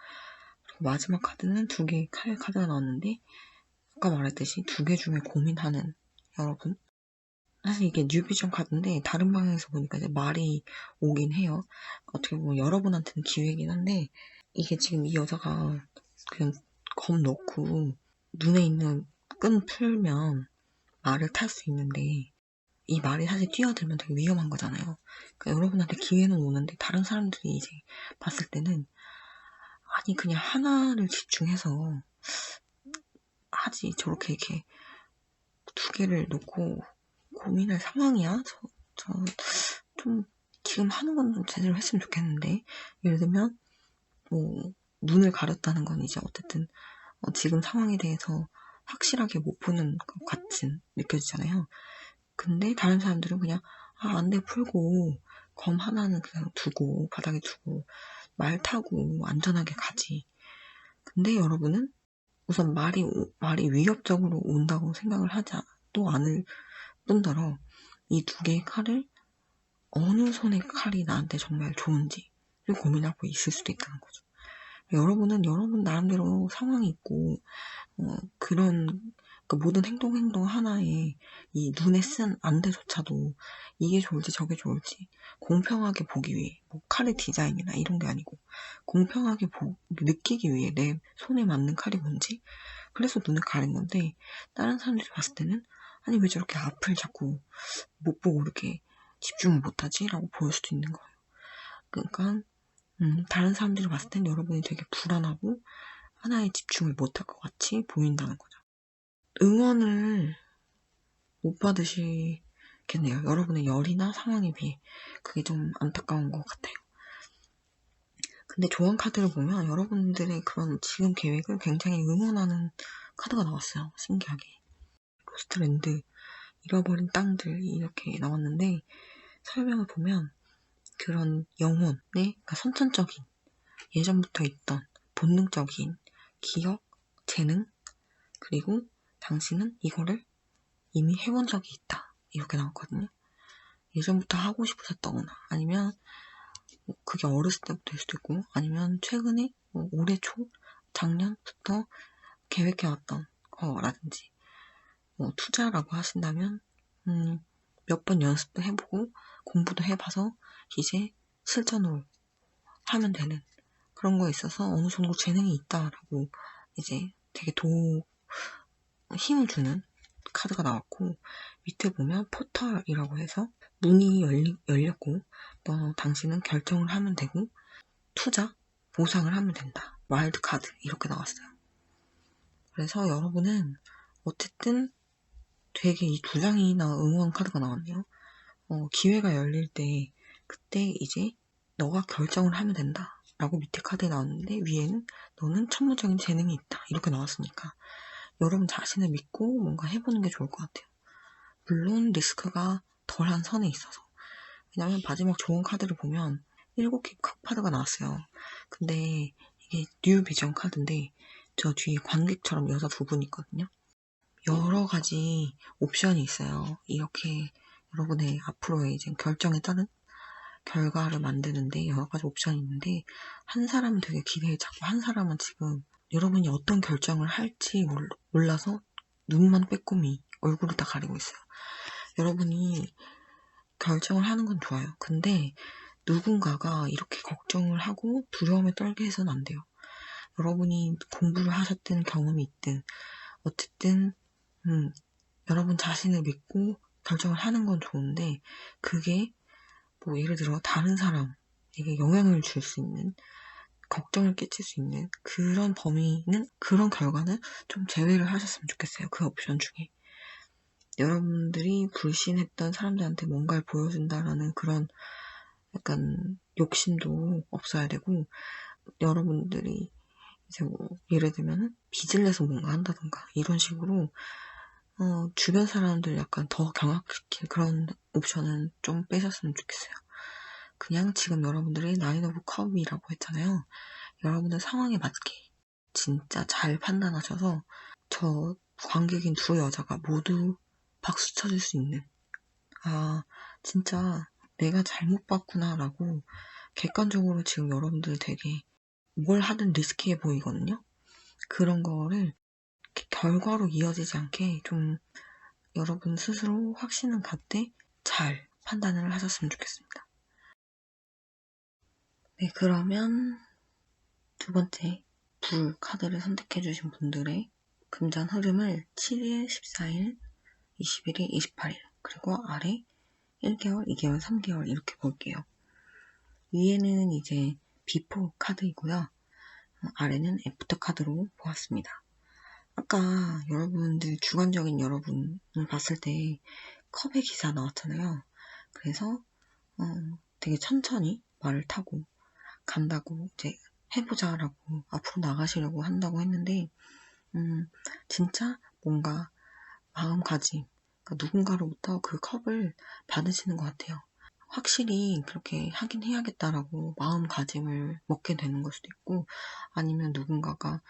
Speaker 1: 그리고 마지막 카드는 2개의 카드가 나왔는데, 아까 말했듯이 2개 중에 고민하는 여러분. 사실 이게 뉴비전 카드인데 다른 방향에서 보니까 이제 말이 오긴 해요. 어떻게 보면 여러분한테는 기회긴 한데, 이게 지금 이 여자가 그냥 겁 넣고 눈에 있는 끈 풀면 말을 탈 수 있는데, 이 말이 사실 뛰어들면 되게 위험한 거잖아요. 그러니까 여러분한테 기회는 오는데 다른 사람들이 이제 봤을 때는 아니 그냥 하나를 집중해서 하지, 저렇게 이렇게 2개를 놓고 고민할 상황이야? 좀 지금 하는 건 좀 제대로 했으면 좋겠는데. 예를 들면 뭐 눈을 가렸다는 건 이제 어쨌든 지금 상황에 대해서 확실하게 못 보는 것 같이 느껴지잖아요. 근데 다른 사람들은 그냥 안 돼, 풀고 검 하나는 그냥 두고 바닥에 두고 말 타고 안전하게 가지. 근데 여러분은 우선 말이 위협적으로 온다고 생각을 하지도 않을 뿐더러 이 2개의 칼을 어느 손의 칼이 나한테 정말 좋은지를 고민하고 있을 수도 있다는 거죠. 여러분은 여러분 나름대로 상황이 있고 그런 그 모든 행동 하나에 이 눈에 쓴 안대조차도 이게 좋을지 저게 좋을지 공평하게 보기 위해, 뭐 칼의 디자인이나 이런 게 아니고 공평하게 느끼기 위해 내 손에 맞는 칼이 뭔지, 그래서 눈을 가린 건데, 다른 사람들이 봤을 때는 아니 왜 저렇게 앞을 자꾸 못 보고 이렇게 집중을 못하지? 라고 보일 수도 있는 거예요. 그러니까 다른 사람들이 봤을 땐 여러분이 되게 불안하고 하나에 집중을 못할 것 같이 보인다는 거죠. 응원을 못 받으시겠네요. 여러분의 열이나 상황에 비해. 그게 좀 안타까운 것 같아요. 근데 조언 카드를 보면 여러분들의 그런 지금 계획을 굉장히 응원하는 카드가 나왔어요. 신기하게. 로스트랜드, 잃어버린 땅들 이렇게 나왔는데, 설명을 보면 그런 영혼의, 그러니까 선천적인, 예전부터 있던 본능적인 기억, 재능, 그리고 당신은 이거를 이미 해본 적이 있다, 이렇게 나왔거든요. 예전부터 하고 싶으셨다거나, 아니면 그게 어렸을 때부터일 수도 있고, 아니면 최근에 올해 초, 작년부터 계획해왔던 거라든지, 투자라고 하신다면 몇 번 연습도 해보고 공부도 해봐서 이제 실전으로 하면 되는 그런 거에 있어서 어느 정도 재능이 있다라고 이제 되게 힘을 주는 카드가 나왔고, 밑에 보면 포털이라고 해서 문이 열렸고 당신은 결정을 하면 되고 투자, 보상을 하면 된다. 와일드 카드 이렇게 나왔어요. 그래서 여러분은 어쨌든 되게 이 2장이나 응원 카드가 나왔네요. 기회가 열릴 때 그때 이제 너가 결정을 하면 된다 라고 밑에 카드에 나왔는데, 위에는 너는 천부적인 재능이 있다 이렇게 나왔으니까 여러분 자신을 믿고 뭔가 해보는 게 좋을 것 같아요. 물론 리스크가 덜한 선에 있어서. 왜냐면 마지막 좋은 카드를 보면 7개 카드가 나왔어요. 근데 이게 뉴 비전 카드인데 저 뒤에 관객처럼 여자 2분 있거든요. 여러 가지 옵션이 있어요. 이렇게 여러분의 앞으로의 이제 결정에 따른 결과를 만드는데 여러 가지 옵션이 있는데, 한 사람은 되게 기대에 차고 한 사람은 지금 여러분이 어떤 결정을 할지 몰라서 눈만 빼꼼히 얼굴을 다 가리고 있어요. 여러분이 결정을 하는 건 좋아요. 근데 누군가가 이렇게 걱정을 하고 두려움에 떨게 해서는 안 돼요. 여러분이 공부를 하셨든 경험이 있든 어쨌든 여러분 자신을 믿고 결정을 하는 건 좋은데, 그게 뭐 예를 들어 다른 사람에게 영향을 줄 수 있는, 걱정을 끼칠 수 있는 그런 범위는, 그런 결과는 좀 제외를 하셨으면 좋겠어요. 그 옵션 중에. 여러분들이 불신했던 사람들한테 뭔가를 보여준다라는 그런 약간 욕심도 없어야 되고, 여러분들이 이제 뭐 예를 들면 빚을 내서 뭔가 한다던가 이런 식으로 주변 사람들 약간 더 경악시킬 그런 옵션은 좀 빼셨으면 좋겠어요. 그냥 지금 여러분들이 나인 오브 컵이라고 했잖아요. 여러분의 상황에 맞게 진짜 잘 판단하셔서 저 관객인 두 여자가 모두 박수 쳐줄 수 있는, 아, 진짜 내가 잘못 봤구나 라고 객관적으로 지금 여러분들 되게 뭘 하든 리스키해 보이거든요. 그런 거를 결과로 이어지지 않게 좀 여러분 스스로 확신을 갖되 잘 판단을 하셨으면 좋겠습니다. 네, 그러면 두 번째 불 카드를 선택해 주신 분들의 금전 흐름을 7일, 14일, 21일, 28일, 그리고 아래 1개월, 2개월, 3개월 이렇게 볼게요. 위에는 이제 비포 카드이고요. 아래는 애프터 카드로 보았습니다. 아까 여러분들 주관적인 여러분을 봤을 때 컵의 기사 나왔잖아요. 그래서 되게 천천히 말을 타고 간다고 이제 해보자라고 앞으로 나가시려고 한다고 했는데 진짜 뭔가 마음가짐, 그러니까 누군가로부터 그 컵을 받으시는 것 같아요. 확실히 그렇게 하긴 해야겠다라고 마음가짐을 먹게 되는 걸 수도 있고, 아니면 누군가가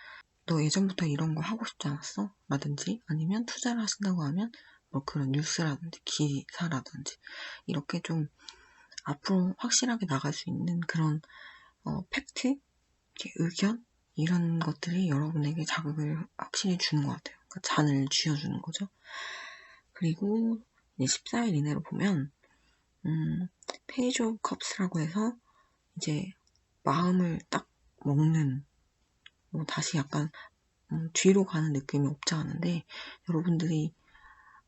Speaker 1: 너 예전부터 이런 거 하고 싶지 않았어? 라든지, 아니면 투자를 하신다고 하면 뭐 그런 뉴스라든지 기사라든지 이렇게 좀 앞으로 확실하게 나갈 수 있는 그런 팩트, 의견 이런 것들이 여러분에게 자극을 확실히 주는 것 같아요. 그러니까 잔을 쥐어주는 거죠. 그리고 14일 이내로 보면 페이지 오브 컵스라고 해서 이제 마음을 딱 먹는, 뭐 다시 약간 뒤로 가는 느낌이 없지 않은데, 여러분들이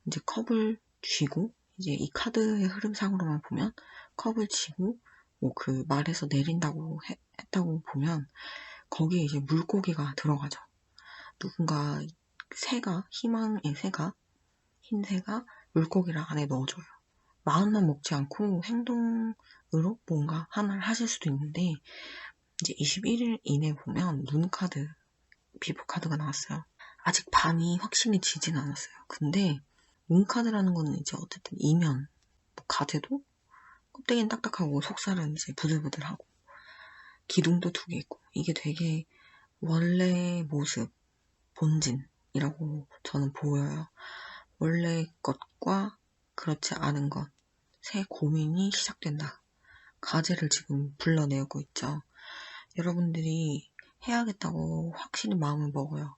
Speaker 1: 이제 컵을 쥐고, 이제 이 카드의 흐름상으로만 보면 컵을 쥐고 뭐 그 말에서 내린다고 했다고 보면 거기에 이제 물고기가 들어가죠. 누군가 새가, 희망의 새가, 흰 새가 물고기를 안에 넣어줘요. 마음만 먹지 않고 행동으로 뭔가 하나를 하실 수도 있는데, 이제 21일 이내 보면 문 카드, 비보 카드가 나왔어요. 아직 밤이 확실히 지진 않았어요. 근데 문 카드라는 거는 이제 어쨌든 이면, 뭐 가재도 껍데기는 딱딱하고 속살은 이제 부들부들하고 기둥도 2개 있고, 이게 되게 원래의 모습, 본진이라고 저는 보여요. 원래 것과 그렇지 않은 것, 새 고민이 시작된다. 가재를 지금 불러내고 있죠. 여러분들이 해야겠다고 확실히 마음을 먹어요.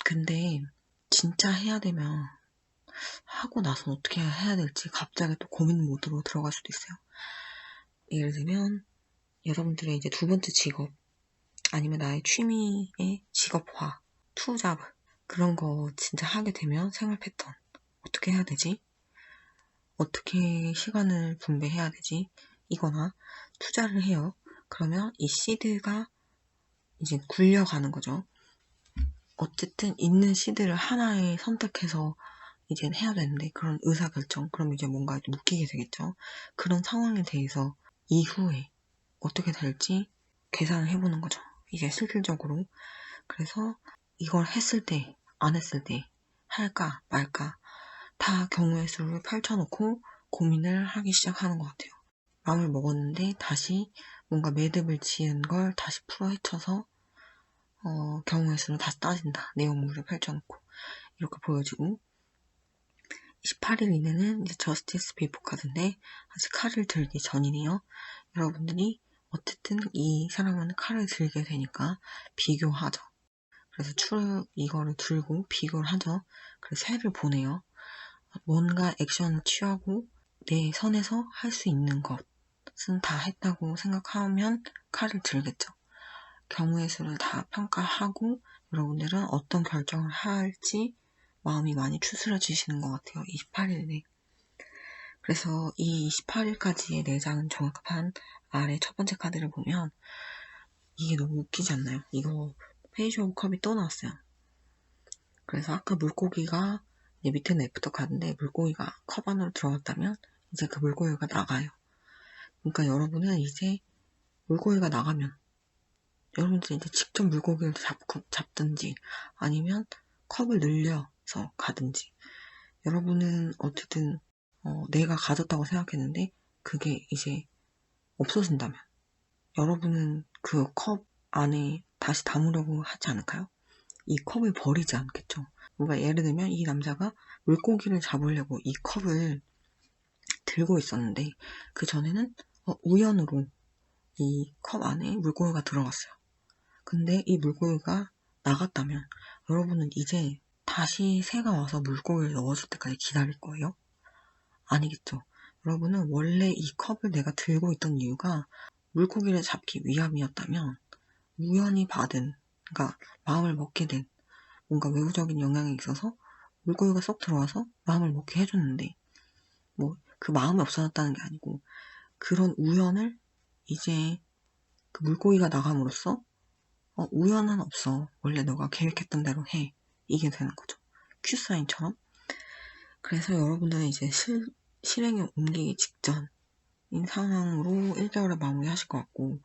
Speaker 1: 근데 진짜 해야 되면 하고 나서 어떻게 해야 될지 갑자기 또 고민 모드로 들어갈 수도 있어요. 예를 들면 여러분들의 이제 두 번째 직업, 아니면 나의 취미의 직업화, 투잡, 그런 거 진짜 하게 되면 생활 패턴 어떻게 해야 되지? 어떻게 시간을 분배해야 되지? 이거나 투자를 해요. 그러면 이 시드가 이제 굴려가는 거죠. 어쨌든 있는 시드를 하나에 선택해서 이제 해야 되는데, 그런 의사결정, 그럼 이제 뭔가 묶이게 되겠죠. 그런 상황에 대해서 이후에 어떻게 될지 계산을 해보는 거죠. 이제 실질적으로. 그래서 이걸 했을 때, 안 했을 때, 할까 말까 다 경우의 수를 펼쳐놓고 고민을 하기 시작하는 것 같아요. 마음을 먹었는데 다시 뭔가 매듭을 지은 걸 다시 풀어 헤쳐서 경우의 수를 다시 따진다. 내용물을 펼쳐놓고 이렇게 보여지고, 28일 이내는 이제 저스티스 비포 카드인데 아직 칼을 들기 전이네요. 여러분들이 어쨌든 이 사람은 칼을 들게 되니까 비교하죠. 그래서 이거를 들고 비교를 하죠. 그래서 새를 보내요. 뭔가 액션을 취하고 내 선에서 할 수 있는 것은 다 했다고 생각하면 칼을 들겠죠. 경우의 수를 다 평가하고 여러분들은 어떤 결정을 할지 마음이 많이 추스러지시는 것 같아요. 28일에. 그래서 이 28일까지의 내장은 정확한 아래 첫 번째 카드를 보면 이게 너무 웃기지 않나요? 이거 페이지 오브 컵이 또 나왔어요. 그래서 아까 물고기가 밑에는 애프터 카드인데 물고기가 컵 안으로 들어갔다면 이제 그 물고기가 나가요. 그러니까 여러분은 이제 물고기가 나가면 여러분들이 이제 직접 물고기를 잡든지 아니면 컵을 늘려서 가든지, 여러분은 어쨌든 내가 가졌다고 생각했는데 그게 이제 없어진다면 여러분은 그 컵 안에 다시 담으려고 하지 않을까요? 이 컵을 버리지 않겠죠. 뭔가 예를 들면 이 남자가 물고기를 잡으려고 이 컵을 들고 있었는데 그 전에는 우연으로 이 컵 안에 물고기가 들어갔어요. 근데 이 물고기가 나갔다면 여러분은 이제 다시 새가 와서 물고기를 넣어줄 때까지 기다릴 거예요? 아니겠죠. 여러분은 원래 이 컵을 내가 들고 있던 이유가 물고기를 잡기 위함이었다면 우연히 받은, 그러니까 마음을 먹게 된 뭔가 외부적인 영향이 있어서 물고기가 쏙 들어와서 마음을 먹게 해줬는데 뭐 그 마음이 없어졌다는 게 아니고 그런 우연을 이제 그 물고기가 나감으로써 우연은 없어. 원래 너가 계획했던 대로 해. 이게 되는 거죠. 큐사인처럼. 그래서 여러분들은 이제 실행에 옮기기 직전인 상황으로 1개월을 마무리하실 것 같고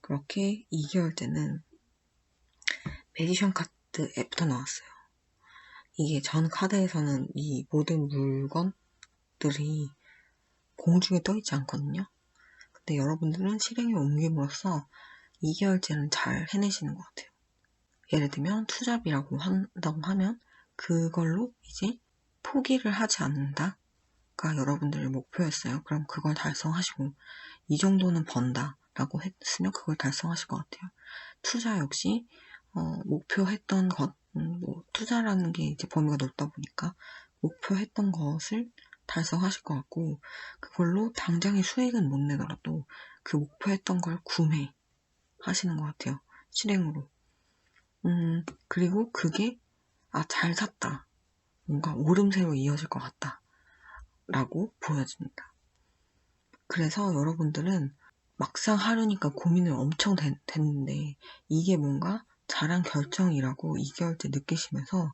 Speaker 1: 그렇게 2개월째는 매지션 카드 앱부터 나왔어요. 이게 전 카드에서는 이 모든 물건들이 공중에 떠있지 않거든요. 근데 여러분들은 실행에 옮김으로써 2개월째는 잘 해내시는 것 같아요. 예를 들면 투잡이라고 한다고 하면 그걸로 이제 포기를 하지 않는다가 여러분들의 목표였어요. 그럼 그걸 달성하시고 이 정도는 번다 라고 했으면 그걸 달성하실 것 같아요. 투자 역시 목표했던 것, 뭐 투자라는 게 이제 범위가 넓다 보니까 목표했던 것을 달성하실 것 같고 그걸로 당장의 수익은 못 내더라도 그 목표했던 걸 구매하시는 것 같아요. 실행으로. 그리고 그게 잘 샀다. 뭔가 오름세로 이어질 것 같다. 라고 보여집니다. 그래서 여러분들은 막상 하려니까 고민을 엄청 됐는데 이게 뭔가 잘한 결정이라고 2개월째 느끼시면서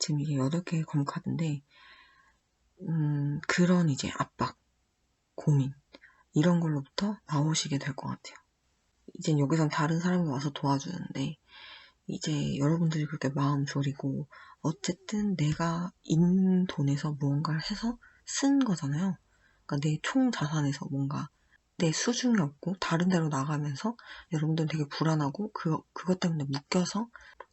Speaker 1: 지금 이게 8개의 검카드인데 그런 이제 압박, 고민 이런 걸로부터 나오시게 될 것 같아요. 이젠 여기선 다른 사람이 와서 도와주는데 이제 여러분들이 그렇게 마음 졸이고 어쨌든 내가 있는 돈에서 무언가를 해서 쓴 거잖아요. 그러니까 내 총 자산에서 뭔가 내 수중이 없고 다른 데로 나가면서 여러분들은 되게 불안하고 그것 때문에 묶여서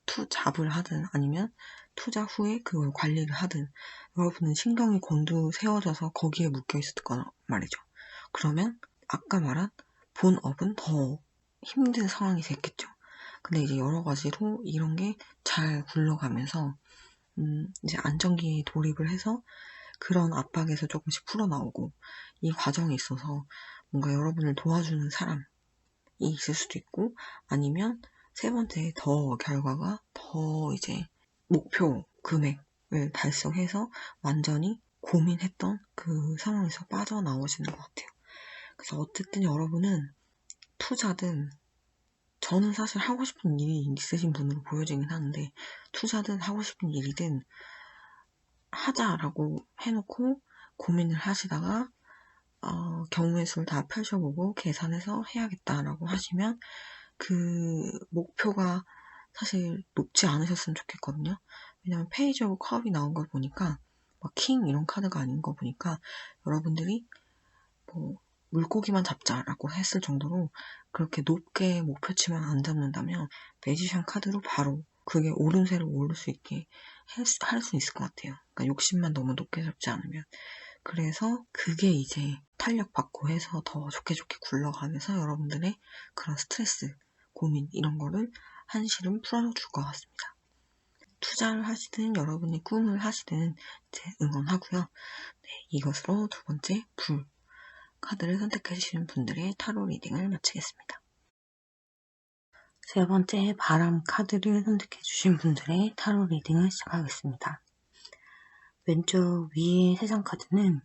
Speaker 1: 투잡을 하든 아니면 투자 후에 그걸 관리를 하든 여러분은 신경이 곤두세워져서 거기에 묶여 있을 거란 말이죠. 그러면 아까 말한 본업은 더 힘든 상황이 됐겠죠. 근데 이제 여러 가지로 이런 게 잘 굴러가면서 이제 안정기에 돌입을 해서 그런 압박에서 조금씩 풀어나오고 이 과정에 있어서 뭔가 여러분을 도와주는 사람이 있을 수도 있고 아니면 세 번째 더 결과가 더 이제 목표 금액을 달성해서 완전히 고민했던 그 상황에서 빠져나오시는 것 같아요. 그래서 어쨌든 여러분은 투자든 저는 사실 하고 싶은 일이 있으신 분으로 보여지긴 하는데 투자든 하고 싶은 일이든 하자라고 해놓고 고민을 하시다가 경우의 수를 다 펼쳐보고 계산해서 해야겠다라고 하시면 그 목표가 사실 높지 않으셨으면 좋겠거든요. 왜냐면 페이지 오브 컵이 나온 걸 보니까 막 킹 이런 카드가 아닌 거 보니까 여러분들이 뭐 물고기만 잡자라고 했을 정도로 그렇게 높게 목표치만 안 잡는다면 매지션 카드로 바로 그게 오름세로 오를 수 있게 할 수 있을 것 같아요. 그러니까 욕심만 너무 높게 잡지 않으면. 그래서 그게 이제 탄력받고 해서 더 좋게 굴러가면서 여러분들의 그런 스트레스, 고민 이런 거를 한시름 풀어줄 것 같습니다. 투자를 하시든 여러분이 꿈을 하시든 이제 응원하고요. 네, 이것으로 두 번째 불 카드를 선택해주시는 분들의 타로 리딩을 마치겠습니다. 세 번째 바람 카드를 선택해주신 분들의 타로 리딩을 시작하겠습니다. 왼쪽 위의 세 장 카드는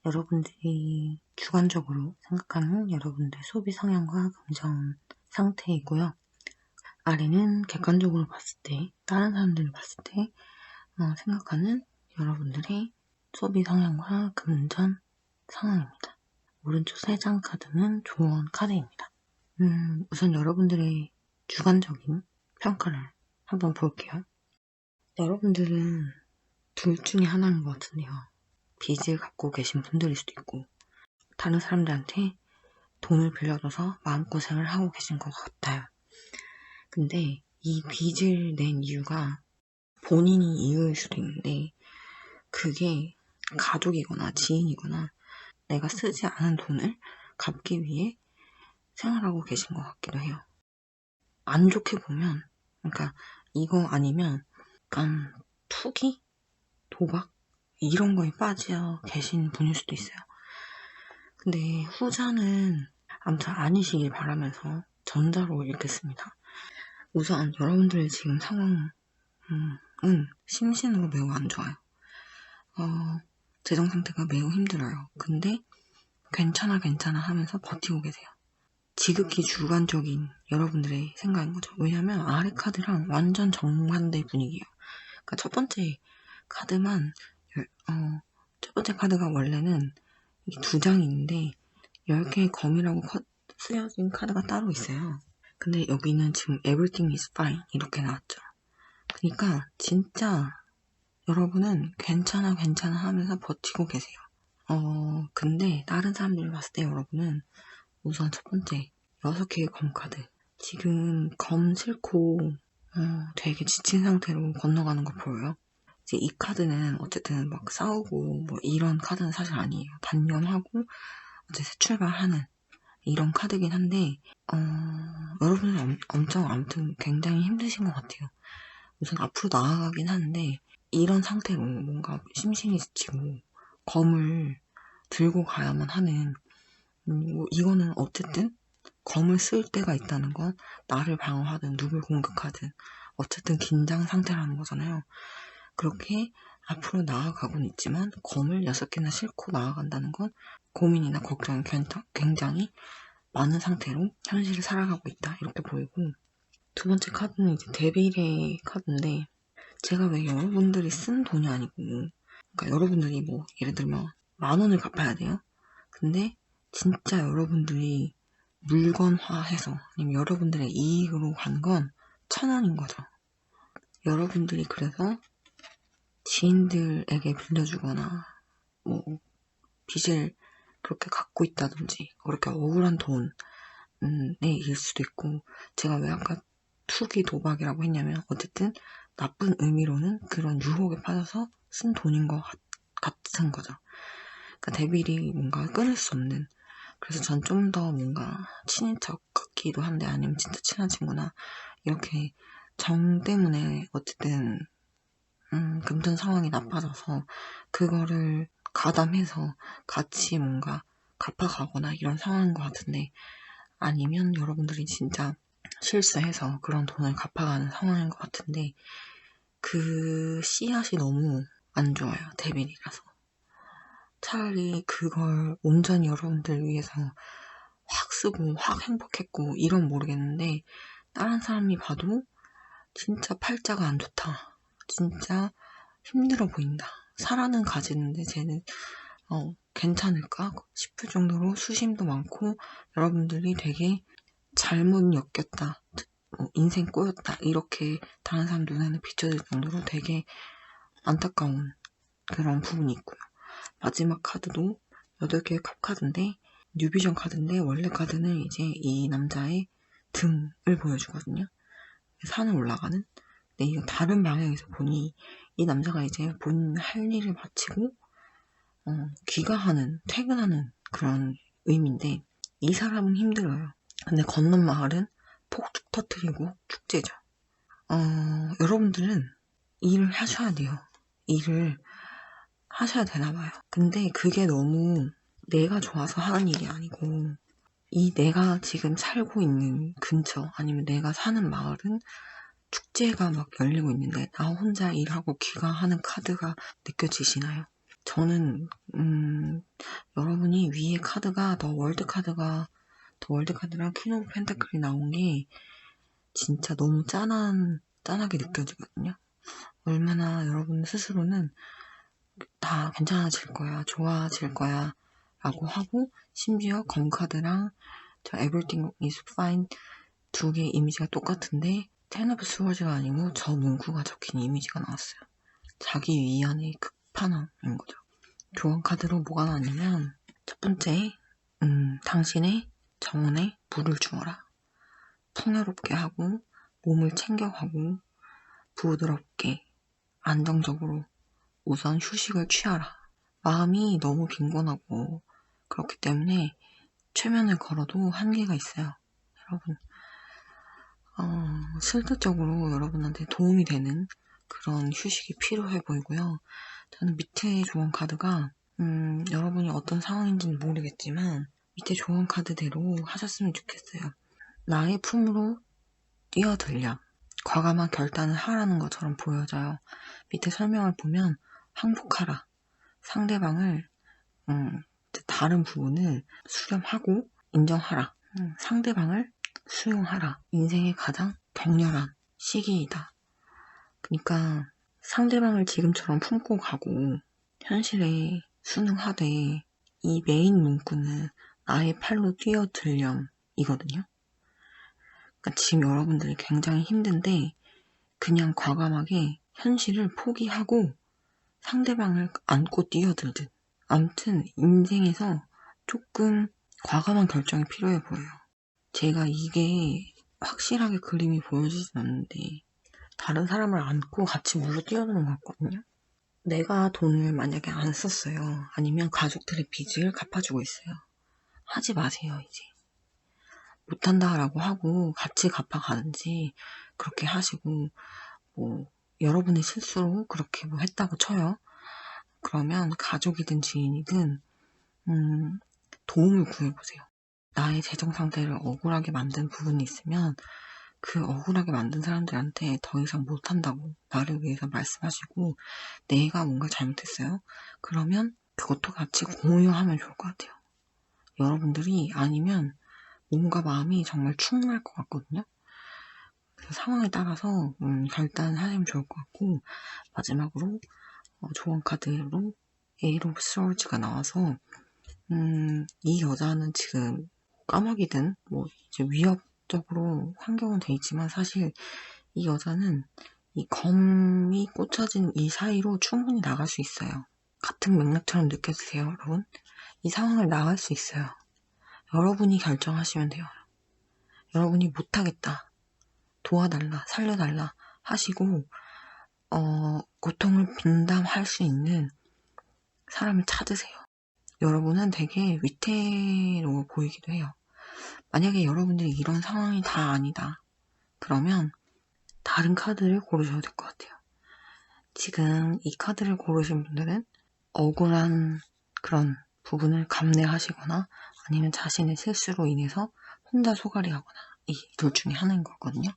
Speaker 1: 여러분들이 주관적으로 생각하는 여러분들의 소비 성향과 금전 상태이고요. 아래는 객관적으로 봤을 때, 다른 사람들을 봤을 때 생각하는 여러분들의 소비 성향과 금전 상황입니다. 오른쪽 세 장 카드는 조언 카드입니다. 우선 여러분들의 주관적인 평가를 한번 볼게요. 여러분들은 둘 중에 하나인 것 같은데요. 빚을 갖고 계신 분들일 수도 있고 다른 사람들한테 돈을 빌려줘서 마음고생을 하고 계신 것 같아요. 근데 이 빚을 낸 이유가 본인이 이유일 수도 있는데 그게 가족이거나 지인이거나 내가 쓰지 않은 돈을 갚기 위해 생활하고 계신 것 같기도 해요. 안 좋게 보면, 그러니까 이거 아니면 약간 투기? 도박? 이런 거에 빠져 계신 분일 수도 있어요. 근데 후자는 아무튼 아니시길 바라면서 전자로 읽겠습니다. 우선 여러분들의 지금 상황은 심신으로 매우 안 좋아요. 재정 상태가 매우 힘들어요. 근데 괜찮아 하면서 버티고 계세요. 지극히 주관적인 여러분들의 생각인 거죠. 왜냐면 아래 카드랑 완전 정반대 분위기예요. 그러니까 첫 번째 카드만 첫 번째 카드가 원래는 이게 2장이 있는데 10개의 검이라고 쓰여진 카드가 따로 있어요. 근데 여기는 지금 everything is fine 이렇게 나왔죠. 그러니까 진짜 여러분은 괜찮아 하면서 버티고 계세요. 근데 다른 사람들이 봤을 때 여러분은 우선 첫 번째 6개의 검 카드 지금 검 싫고 되게 지친 상태로 건너가는 거 보여요. 이제 이 카드는 어쨌든 막 싸우고 뭐 이런 카드는 사실 아니에요. 단련하고 이제 새 출발하는 이런 카드긴 한데 여러분은 엄청 아무튼 굉장히 힘드신 것 같아요. 우선 앞으로 나아가긴 하는데 이런 상태로 뭔가 심신이 지치고 검을 들고 가야만 하는 뭐 이거는 어쨌든 검을 쓸 때가 있다는 건 나를 방어하든 누굴 공격하든 어쨌든 긴장 상태라는 거잖아요. 그렇게 앞으로 나아가고는 있지만 검을 6개나 싣고 나아간다는 건 고민이나 걱정이 굉장히 많은 상태로 현실을 살아가고 있다 이렇게 보이고, 두 번째 카드는 이제 데빌의 카드인데 제가 왜 여러분들이 쓴 돈이 아니고, 그러니까 여러분들이 뭐 예를 들면 10,000원을 갚아야 돼요. 근데 진짜 여러분들이 물건화해서 아니면 여러분들의 이익으로 간 건 1,000원인 거죠. 여러분들이 그래서 지인들에게 빌려주거나 뭐 빚을 그렇게 갖고 있다든지 그렇게 억울한 돈에 일 수도 있고, 제가 왜 아까 투기 도박이라고 했냐면 어쨌든 나쁜 의미로는 그런 유혹에 빠져서 쓴 돈인 것 같은 거죠. 그러니까 데빌이 뭔가 끊을 수 없는, 그래서 전 좀 더 뭔가 친인척 같기도 한데 아니면 진짜 친한 친구나 이렇게 정 때문에 어쨌든 금전 상황이 나빠져서 그거를 가담해서 같이 뭔가 갚아가거나 이런 상황인 것 같은데, 아니면 여러분들이 진짜 실수해서 그런 돈을 갚아가는 상황인 것 같은데 그 씨앗이 너무 안 좋아요. 데빌이라서. 차라리 그걸 온전히 여러분들 위해서 확 쓰고 확 행복했고 이런 모르겠는데 다른 사람이 봐도 진짜 팔자가 안 좋다. 진짜 힘들어 보인다. 사라는 가지는데 쟤는 괜찮을까 싶을 정도로 수심도 많고 여러분들이 되게 잘못 엮였다. 인생 꼬였다. 이렇게 다른 사람 눈에는 비춰질 정도로 되게 안타까운 그런 부분이 있고요. 마지막 카드도 8개의 카드인데 뉴비전 카드인데 원래 카드는 이제 이 남자의 등을 보여주거든요. 산을 올라가는. 근데 이거 다른 방향에서 보니 이 남자가 이제 본인 할 일을 마치고 귀가하는, 퇴근하는 그런 의미인데 이 사람은 힘들어요. 근데 건넌 마을은 폭죽 터트리고 축제죠. 여러분들은 일을 하셔야 돼요. 일을 하셔야 되나 봐요. 근데 그게 너무 내가 좋아서 하는 일이 아니고 이 내가 지금 살고 있는 근처 아니면 내가 사는 마을은 축제가 막 열리고 있는데 나 혼자 일하고 귀가하는 카드가 느껴지시나요? 저는 여러분이 위에 카드가 더 월드 카드랑 퀸 오브 펜타클이 나온 게 진짜 너무 짠하게 느껴지거든요. 얼마나 여러분 스스로는 다 괜찮아질 거야, 좋아질 거야 라고 하고, 심지어 검카드랑 저 Everything is fine 2개의 이미지가 똑같은데 텐 오브 스워즈가 아니고 저 문구가 적힌 이미지가 나왔어요. 자기 위안의 끝판왕인 거죠. 교환 카드로 뭐가 나왔냐면 첫 번째, 당신의 정원에 물을 주어라. 풍요롭게 하고 몸을 챙겨가고 부드럽게 안정적으로 우선 휴식을 취하라. 마음이 너무 빈곤하고 그렇기 때문에 최면을 걸어도 한계가 있어요. 여러분, 실질적으로 여러분한테 도움이 되는 그런 휴식이 필요해 보이고요. 저는 밑에 조언 카드가 여러분이 어떤 상황인지는 모르겠지만 밑에 조언 카드대로 하셨으면 좋겠어요. 나의 품으로 뛰어들렴. 과감한 결단을 하라는 것처럼 보여져요. 밑에 설명을 보면 항복하라. 상대방을 다른 부분을 수렴하고 인정하라. 상대방을 수용하라. 인생의 가장 격렬한 시기이다. 그러니까 상대방을 지금처럼 품고 가고 현실에 순응하되 이 메인 문구는 나의 팔로 뛰어들렴 이거든요. 그러니까 지금 여러분들이 굉장히 힘든데 그냥 과감하게 현실을 포기하고 상대방을 안고 뛰어들듯. 아무튼 인생에서 조금 과감한 결정이 필요해 보여요. 제가 이게 확실하게 그림이 보여지진 않는데 다른 사람을 안고 같이 물로 뛰어드는 것 같거든요. 내가 돈을 만약에 안 썼어요. 아니면 가족들의 빚을 갚아주고 있어요. 하지 마세요, 이제. 못한다라고 하고 같이 갚아가는지 그렇게 하시고 여러분의 실수로 그렇게 했다고 쳐요. 그러면 가족이든 지인이든 도움을 구해보세요. 나의 재정 상태를 억울하게 만든 부분이 있으면 그 억울하게 만든 사람들한테 더 이상 못한다고 나를 위해서 말씀하시고 내가 뭔가 잘못했어요. 그러면 그것도 같이 공유하면 좋을 것 같아요. 여러분들이 아니면 몸과 마음이 정말 충만할 것 같거든요. 그래서 상황에 따라서 결단하시면 좋을 것 같고 마지막으로 조언 카드로 에이롭스러울지가 나와서 이 여자는 지금 까마귀든 이제 위협적으로 환경은 돼 있지만 사실 이 여자는 이 검이 꽂혀진 이 사이로 충분히 나갈 수 있어요. 같은 맥락처럼 느껴지세요, 여러분? 이 상황을 나갈 수 있어요. 여러분이 결정하시면 돼요. 여러분이 못하겠다, 도와달라, 살려달라 하시고 고통을 분담할 수 있는 사람을 찾으세요. 여러분은 되게 위태로워 보이기도 해요. 만약에 여러분들이 이런 상황이 다 아니다. 그러면 다른 카드를 고르셔야 될 것 같아요. 지금 이 카드를 고르신 분들은 억울한 그런 부분을 감내하시거나 아니면 자신의 실수로 인해서 혼자 소갈이 하거나 이 둘 중에 하나인 거거든요.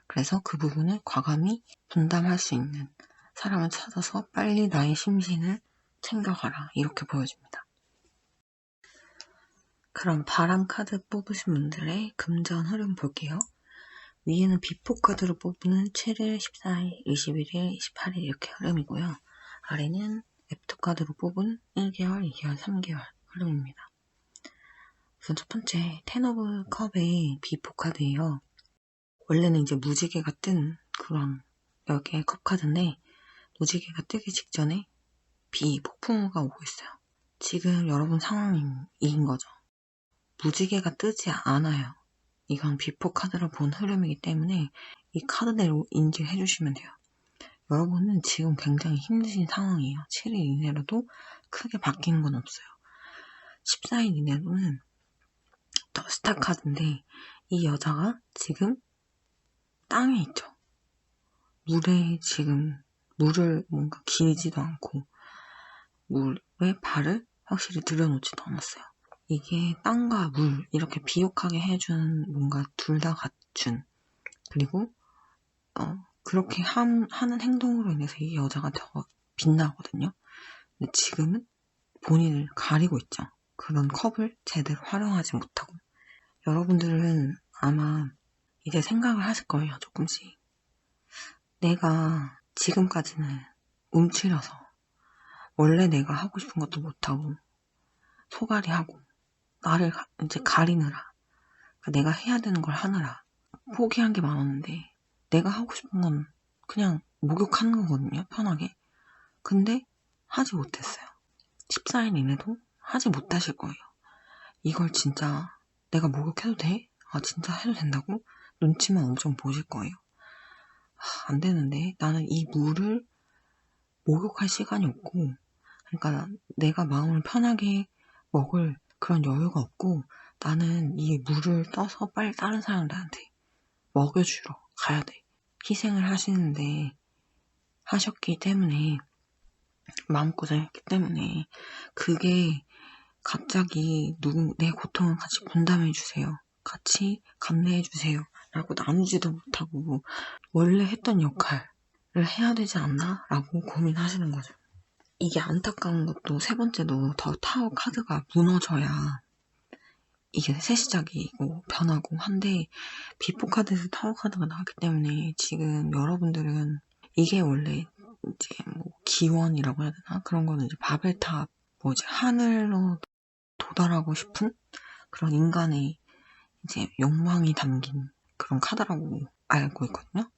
Speaker 1: 그래서 그 부분을 과감히 분담할 수 있는 사람을 찾아서 빨리 나의 심신을 챙겨가라. 이렇게 보여집니다. 그럼 바람 카드 뽑으신 분들의 금전 흐름 볼게요. 위에는 비포 카드로 뽑는 7일, 14일, 21일, 28일 이렇게 흐름이고요. 아래는 애프터 카드로 뽑은 1개월, 2개월, 3개월 흐름입니다. 우선 첫 번째 텐 오브 컵의 비포 카드예요. 원래는 이제 무지개가 뜬 그런 10개의 컵 카드인데 무지개가 뜨기 직전에 비폭풍우가 오고 있어요. 지금 여러분 상황인 거죠. 무지개가 뜨지 않아요. 이건 비포 카드를 본 흐름이기 때문에 이 카드대로 인지해 주시면 돼요. 여러분은 지금 굉장히 힘드신 상황이에요. 7일 이내로도 크게 바뀌는 건 없어요. 14일 이내로는 더 스타 카드인데 이 여자가 지금 땅에 있죠. 물에 지금 물을 뭔가 기지도 않고 물에 발을 확실히 들여놓지도 않았어요. 이게 땅과 물 이렇게 비옥하게 해준 뭔가 둘 다 갖춘 그리고 그렇게 하는 행동으로 인해서 이 여자가 더 빛나거든요. 근데 지금은 본인을 가리고 있죠. 그런 컵을 제대로 활용하지 못하고. 여러분들은 아마 이제 생각을 하실 거예요. 조금씩. 내가 지금까지는 움츠려서 원래 내가 하고 싶은 것도 못하고 소갈이 하고 나를 이제 가리느라 내가 해야 되는 걸 하느라 포기한 게 많았는데 내가 하고 싶은 건 그냥 목욕하는 거거든요. 편하게. 근데 하지 못했어요. 14일 이내도 하지 못하실 거예요. 이걸 진짜 내가 목욕해도 돼? 아, 진짜 해도 된다고? 눈치만 엄청 보실 거예요. 안 되는데. 나는 이 물을 목욕할 시간이 없고, 그러니까 내가 마음을 편하게 먹을 그런 여유가 없고, 나는 이 물을 떠서 빨리 다른 사람들한테 먹여주러 가야 돼. 희생을 하셨기 때문에, 마음고생했기 때문에, 그게 갑자기 내 고통을 같이 분담해주세요. 같이 감내해주세요. 라고 나누지도 못하고, 원래 했던 역할을 해야 되지 않나? 라고 고민하시는 거죠. 이게 안타까운 것도 세 번째도 더 타워 카드가 무너져야 이게 새 시작이고 변하고 한데, 비포 카드에서 타워 카드가 나왔기 때문에 지금 여러분들은 이게 원래 이제 뭐 기원이라고 해야 되나? 그런 거는 이제 바벨탑, 하늘로 도달하고 싶은 그런 인간의 이제 욕망이 담긴 그런 카드라고 알고 있거든요.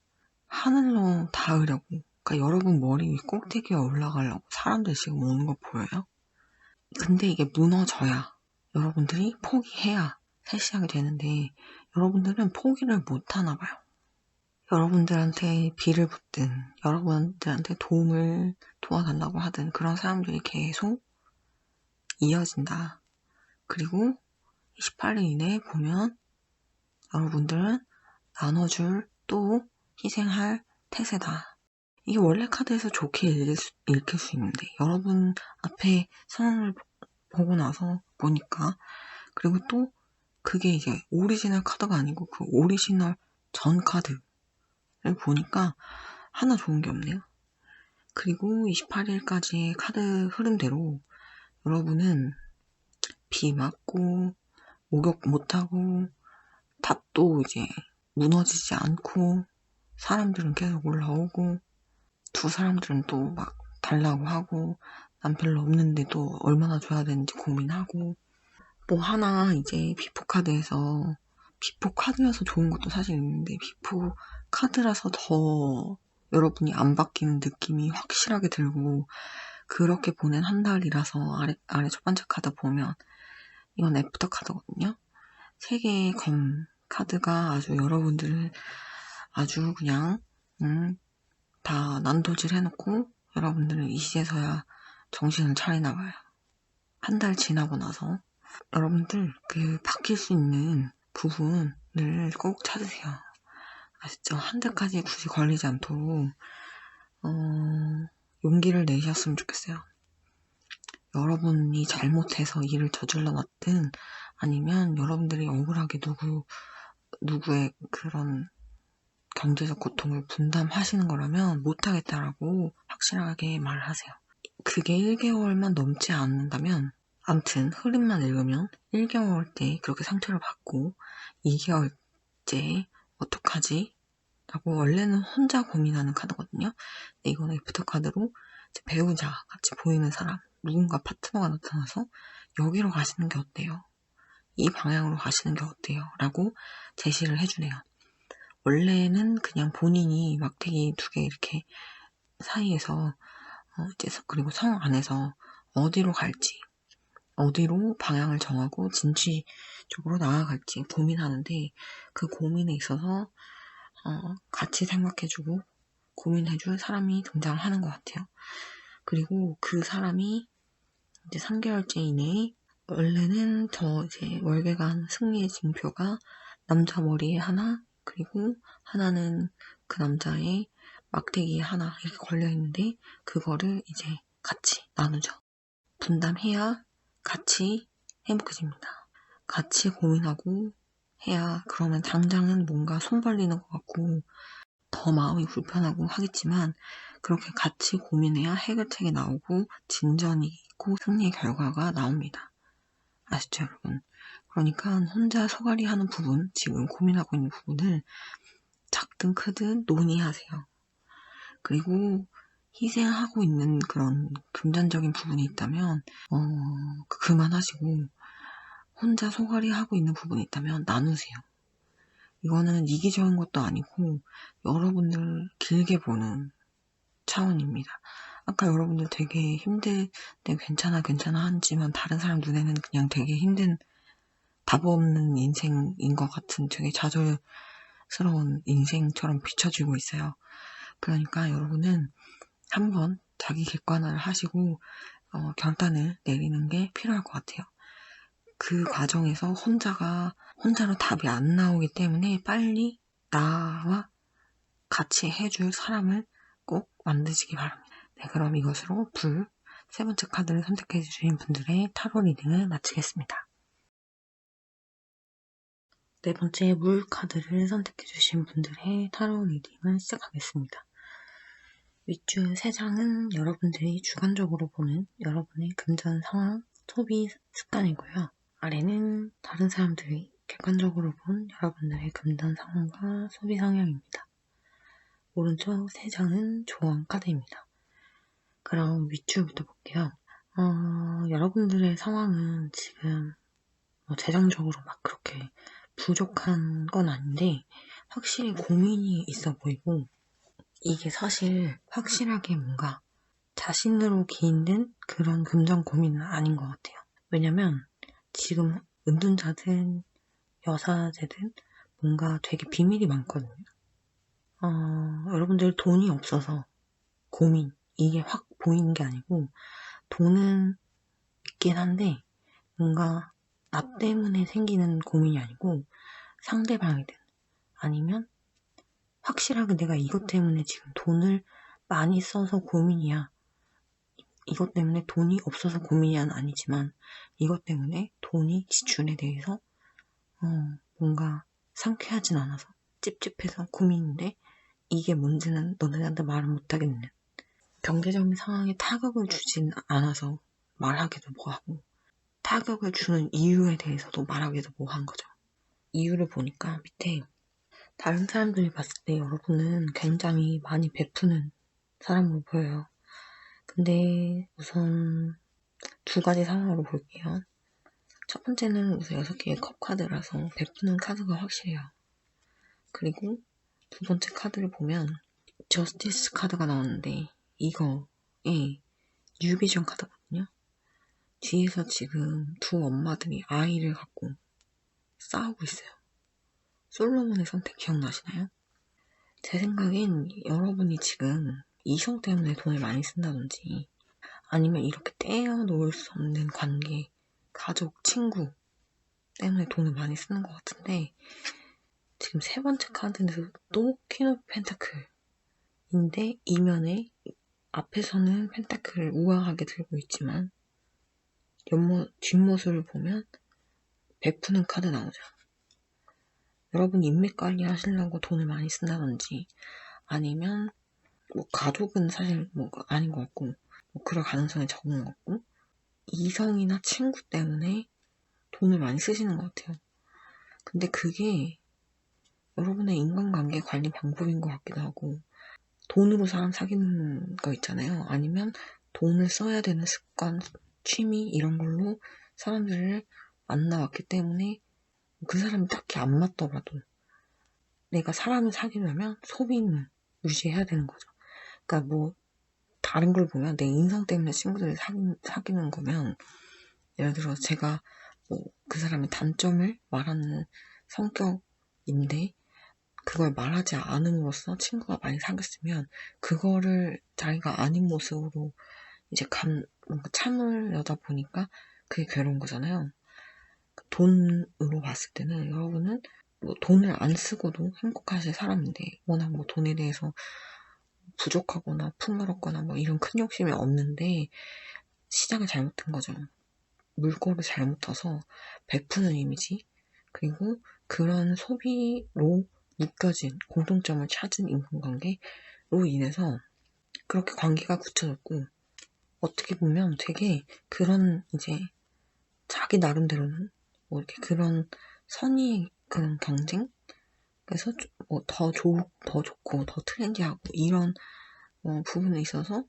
Speaker 1: 하늘로 닿으려고, 그러니까 여러분 머리 위 꼭대기에 올라가려고 사람들 지금 오는 거 보여요? 근데 이게 무너져야, 여러분들이 포기해야 새 시작이 되는데, 여러분들은 포기를 못 하나 봐요. 여러분들한테 비를 붓든 여러분들한테 도와달라고 하든 그런 사람들이 계속 이어진다. 그리고 28일 이내에 보면 여러분들은 나눠줄, 또 희생할 태세다. 이게 원래 카드에서 좋게 읽힐 수 있는데, 여러분 앞에 상황을 보고 나서 보니까, 그리고 또 그게 이제 오리지널 카드가 아니고 그 오리지널 전 카드를 보니까 하나 좋은 게 없네요. 그리고 28일까지의 카드 흐름대로 여러분은 비 맞고 목욕 못하고 탑도 이제 무너지지 않고, 사람들은 계속 올라오고, 두 사람들은 또 막 달라고 하고, 남 별로 없는데 또 얼마나 줘야 되는지 고민하고, 뭐 하나 이제 비포 카드에서, 비포 카드여서 좋은 것도 사실 있는데, 비포 카드라서 더 여러분이 안 바뀌는 느낌이 확실하게 들고, 그렇게 보낸 한 달이라서 아래 첫 번째 카드 보면, 이건 애프터 카드거든요. 세 개의 검 카드가 아주 여러분들을 아주 그냥 다 난도질 해놓고, 여러분들은 이제서야 정신을 차리나 봐요. 한 달 지나고 나서 여러분들 그 바뀔 수 있는 부분을 꼭 찾으세요. 아시죠? 한 달까지 굳이 걸리지 않도록 용기를 내셨으면 좋겠어요. 여러분이 잘못해서 일을 저질러 놨든, 아니면 여러분들이 억울하게 누구의 그런 경제적 고통을 분담하시는 거라면 못하겠다라고 확실하게 말을 하세요. 그게 1개월만 넘지 않는다면, 암튼 흐름만 읽으면 1개월 때 그렇게 상처를 받고 2개월째 어떡하지? 라고 원래는 혼자 고민하는 카드거든요. 근데 이거는 애프터 카드로 배우자, 같이 보이는 사람, 누군가 파트너가 나타나서 여기로 가시는 게 어때요? 이 방향으로 가시는 게 어때요? 라고 제시를 해주네요. 원래는 그냥 본인이 막대기 2개 이렇게 사이에서 그리고 성 안에서 어디로 갈지, 어디로 방향을 정하고 진취적으로 나아갈지 고민하는데, 그 고민에 있어서 같이 생각해주고 고민해줄 사람이 등장하는 것 같아요. 그리고 그 사람이 이제 3개월째 이내에, 원래는 이제 월계관 승리의 징표가 남자 머리에 하나, 그리고 하나는 그 남자의 막대기에 하나 이렇게 걸려있는데, 그거를 이제 같이 나누죠. 분담해야 같이 행복해집니다. 같이 고민하고 해야, 그러면 당장은 뭔가 손 벌리는 것 같고 더 마음이 불편하고 하겠지만, 그렇게 같이 고민해야 해결책이 나오고 진전이 있고 승리의 결과가 나옵니다. 아시죠, 여러분? 그러니까 혼자 소갈이 하는 부분, 지금 고민하고 있는 부분을 작든 크든 논의하세요. 그리고 희생하고 있는 그런 금전적인 부분이 있다면 그만하시고, 혼자 소갈이 하고 있는 부분이 있다면 나누세요. 이거는 이기적인 것도 아니고 여러분들 길게 보는 차원입니다. 아까 여러분들 되게 괜찮아 하지만 다른 사람 눈에는 그냥 되게 힘든 답 없는 인생인 것 같은 되게 좌절스러운 인생처럼 비춰지고 있어요. 그러니까 여러분은 한번 자기 객관화를 하시고 결단을 내리는 게 필요할 것 같아요. 그 과정에서 혼자로 답이 안 나오기 때문에 빨리 나와 같이 해줄 사람을 꼭 만드시기 바랍니다. 네, 그럼 이것으로 세 번째 카드를 선택해 주신 분들의 타로 리딩을 마치겠습니다. 네 번째 물 카드를 선택해 주신 분들의 타로 리딩을 시작하겠습니다. 윗줄 3장은 여러분들이 주관적으로 보는 여러분의 금전 상황, 소비 습관이고요. 아래는 다른 사람들이 객관적으로 본 여러분들의 금전 상황과 소비 성향입니다. 오른쪽 3장은 조언 카드입니다. 그럼 윗줄부터 볼게요. 여러분들의 상황은 지금 재정적으로 막 그렇게 부족한 건 아닌데 확실히 고민이 있어 보이고 이게 사실 확실하게 뭔가 자신으로 기인된 그런 금전 고민은 아닌 것 같아요. 왜냐면 지금 은둔자든 여사제든 뭔가 되게 비밀이 많거든요. 여러분들 돈이 없어서 고민, 이게 확 보이는 게 아니고 돈은 있긴 한데 뭔가 나 때문에 생기는 고민이 아니고 상대방이든 아니면 확실하게 내가 이것 때문에 지금 돈을 많이 써서 고민이야. 이것 때문에 돈이 없어서 고민이야는 아니지만 이것 때문에 돈이 지출에 대해서 뭔가 상쾌하진 않아서 찝찝해서 고민인데 이게 뭔지는 너네한테 말을 못하겠는 경제적인 상황에 타격을 주진 않아서 말하기도 뭐하고 타격을 주는 이유에 대해서도 말하기도 뭐한 거죠. 이유를 보니까 밑에 다른 사람들이 봤을 때 여러분은 굉장히 많이 베푸는 사람으로 보여요. 근데 우선 2가지 상황으로 볼게요. 첫 번째는 우선 6개의 컵 카드라서 베푸는 카드가 확실해요. 그리고 2번째 카드를 보면 저스티스 카드가 나왔는데 이거에 뉴비전 카드거든요. 뒤에서 지금 2 엄마들이 아이를 갖고 싸우고 있어요. 솔로몬의 선택 기억나시나요? 제 생각엔 여러분이 지금 이성 때문에 돈을 많이 쓴다든지 아니면 이렇게 떼어놓을 수 없는 관계, 가족, 친구 때문에 돈을 많이 쓰는 것 같은데 지금 3번째 카드는 또 퀸 오브 펜타클인데 이면에 앞에서는 펜타클을 우아하게 들고 있지만 뒷모습을 보면 베푸는 카드 나오죠. 여러분 인맥 관리 하시려고 돈을 많이 쓴다든지 아니면 가족은 사실 아닌 것 같고 그럴 가능성이 적은 것 같고 이성이나 친구 때문에 돈을 많이 쓰시는 것 같아요. 근데 그게 여러분의 인간관계 관리 방법인 것 같기도 하고 돈으로 사람 사귀는 거 있잖아요. 아니면 돈을 써야 되는 습관, 취미 이런 걸로 사람들을 만나왔기 때문에 그 사람이 딱히 안 맞더라도 내가 사람을 사귀려면 소비는 유지해야 되는 거죠. 그러니까 다른 걸 보면 내 인성 때문에 친구들을 사귀는 거면 예를 들어 제가 그 사람의 단점을 말하는 성격인데 그걸 말하지 않음으로써 친구가 많이 사귀었으면 그거를 자기가 아닌 모습으로 이제 뭔가 참으려다 보니까 그게 괴로운 거잖아요. 돈으로 봤을 때는 여러분은 돈을 안 쓰고도 행복하실 사람인데 워낙 돈에 대해서 부족하거나 풍요롭거나 이런 큰 욕심이 없는데 시작을 잘못한 거죠. 물꼬를 잘못 터서 베푸는 이미지 그리고 그런 소비로 묶여진 공통점을 찾은 인간관계로 인해서 그렇게 관계가 굳혀졌고 어떻게 보면 되게 그런 이제 자기 나름대로는 이렇게 그런 선의의 그런 경쟁 그래서 더 좋고 더 트렌디하고 이런 부분에 있어서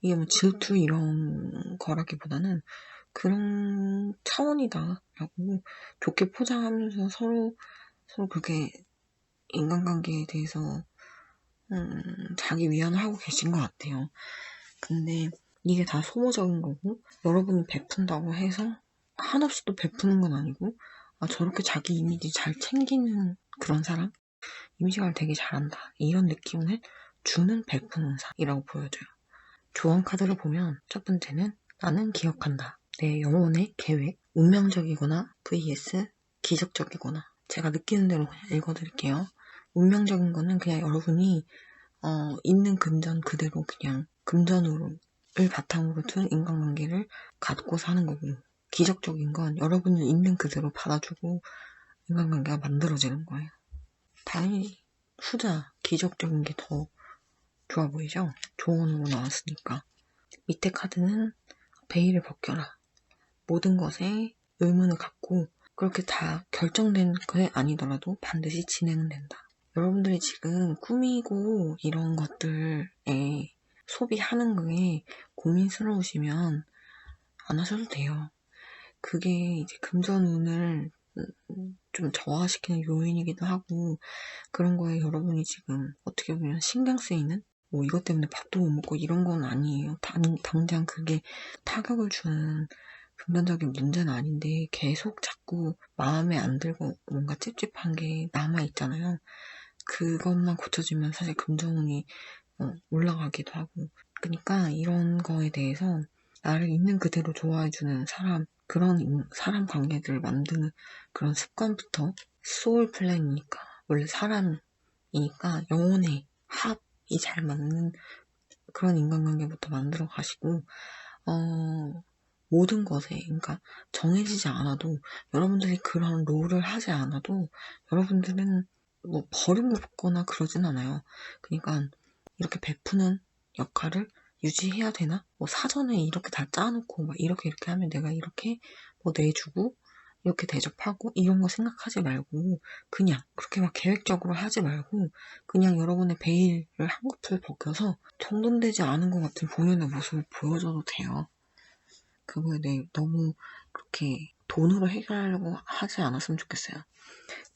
Speaker 1: 이게 질투 이런 거라기보다는 그런 차원이다라고 좋게 포장하면서 서로 그렇게 인간관계에 대해서 자기 위안을 하고 계신 것 같아요. 근데 이게 다 소모적인 거고 여러분이 베푼다고 해서 한없이 또 베푸는 건 아니고, 저렇게 자기 이미지 잘 챙기는 그런 사람? 이미지 관리 되게 잘한다. 이런 느낌을 주는 베푸는 사람이라고 보여져요. 조언 카드를 보면 첫 번째는 나는 기억한다. 내 영혼의 계획. 운명적이거나 vs 기적적이거나. 제가 느끼는 대로 그냥 읽어드릴게요. 운명적인 거는 그냥 여러분이 있는 금전 그대로 그냥 금전을 바탕으로 둔 인간관계를 갖고 사는 거고, 기적적인 건 여러분이 있는 그대로 받아주고 인간관계가 만들어지는 거예요. 당연히 후자, 기적적인 게 더 좋아 보이죠? 조언으로 나왔으니까. 밑에 카드는 베일을 벗겨라. 모든 것에 의문을 갖고 그렇게 다 결정된 게 아니더라도 반드시 진행은 된다. 여러분들이 지금 꾸미고 이런 것들에 소비하는 거에 고민스러우시면 안 하셔도 돼요. 그게 이제 금전운을 좀 저하시키는 요인이기도 하고, 그런 거에 여러분이 지금 어떻게 보면 신경 쓰이는? 뭐 이것 때문에 밥도 못 먹고 이런 건 아니에요. 당장 그게 타격을 주는 금전적인 문제는 아닌데 계속 자꾸 마음에 안 들고 뭔가 찝찝한 게 남아있잖아요. 그것만 고쳐지면 사실 금전운이 올라가기도 하고. 그러니까 이런 거에 대해서 나를 있는 그대로 좋아해주는 사람, 그런 사람 관계들을 만드는 그런 습관부터, 소울 플랜이니까 원래 사람이니까 영혼의 합이 잘 맞는 그런 인간관계부터 만들어 가시고, 모든 것에, 그러니까 정해지지 않아도, 여러분들이 그런 롤을 하지 않아도 여러분들은 뭐 버림받거나 그러진 않아요. 그러니까 이렇게 베푸는 역할을 유지해야 되나? 뭐 사전에 이렇게 다 짜놓고 막 이렇게 하면 내가 이렇게 뭐 내주고 이렇게 대접하고 이런 거 생각하지 말고, 그냥 그렇게 막 계획적으로 하지 말고 그냥 여러분의 베일을 한꺼풀 벗겨서 정돈되지 않은 것 같은 본연의 모습을 보여줘도 돼요. 그거에 대해 너무 그렇게 돈으로 해결하려고 하지 않았으면 좋겠어요.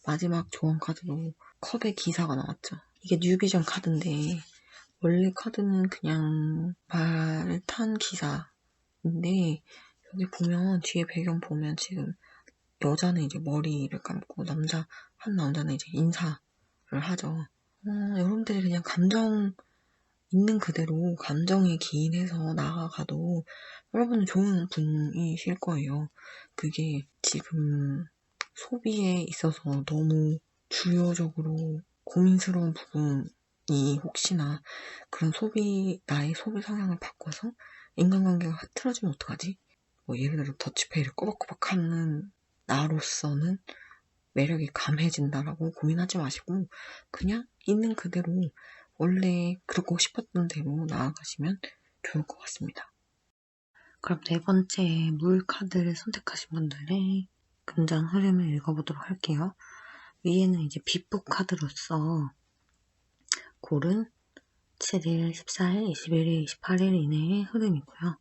Speaker 1: 마지막 조언 카드로 컵의 기사가 나왔죠. 이게 뉴비전 카드인데 원래 카드는 그냥 말 탄 기사인데, 여기 보면 뒤에 배경 보면 지금 여자는 이제 머리를 감고 한 남자는 이제 인사를 하죠. 여러분들이 그냥 감정 있는 그대로 감정에 기인해서 나아가도 여러분은 좋은 분이실 거예요. 그게 지금 소비에 있어서 너무 주요적으로 고민스러운 부분이 혹시나 그런 나의 소비 성향을 바꿔서 인간관계가 흐트러지면 어떡하지? 뭐 예를 들어 더치페이를 꼬박꼬박 하는 나로서는 매력이 감해진다라고 고민하지 마시고 그냥 있는 그대로 원래 그러고 싶었던 대로 나아가시면 좋을 것 같습니다. 그럼 네 번째 물 카드를 선택하신 분들의 금전 흐름을 읽어보도록 할게요. 위에는 이제 빅북 카드로서 고른 7일, 14일, 21일, 28일 이내의 흐름이고요.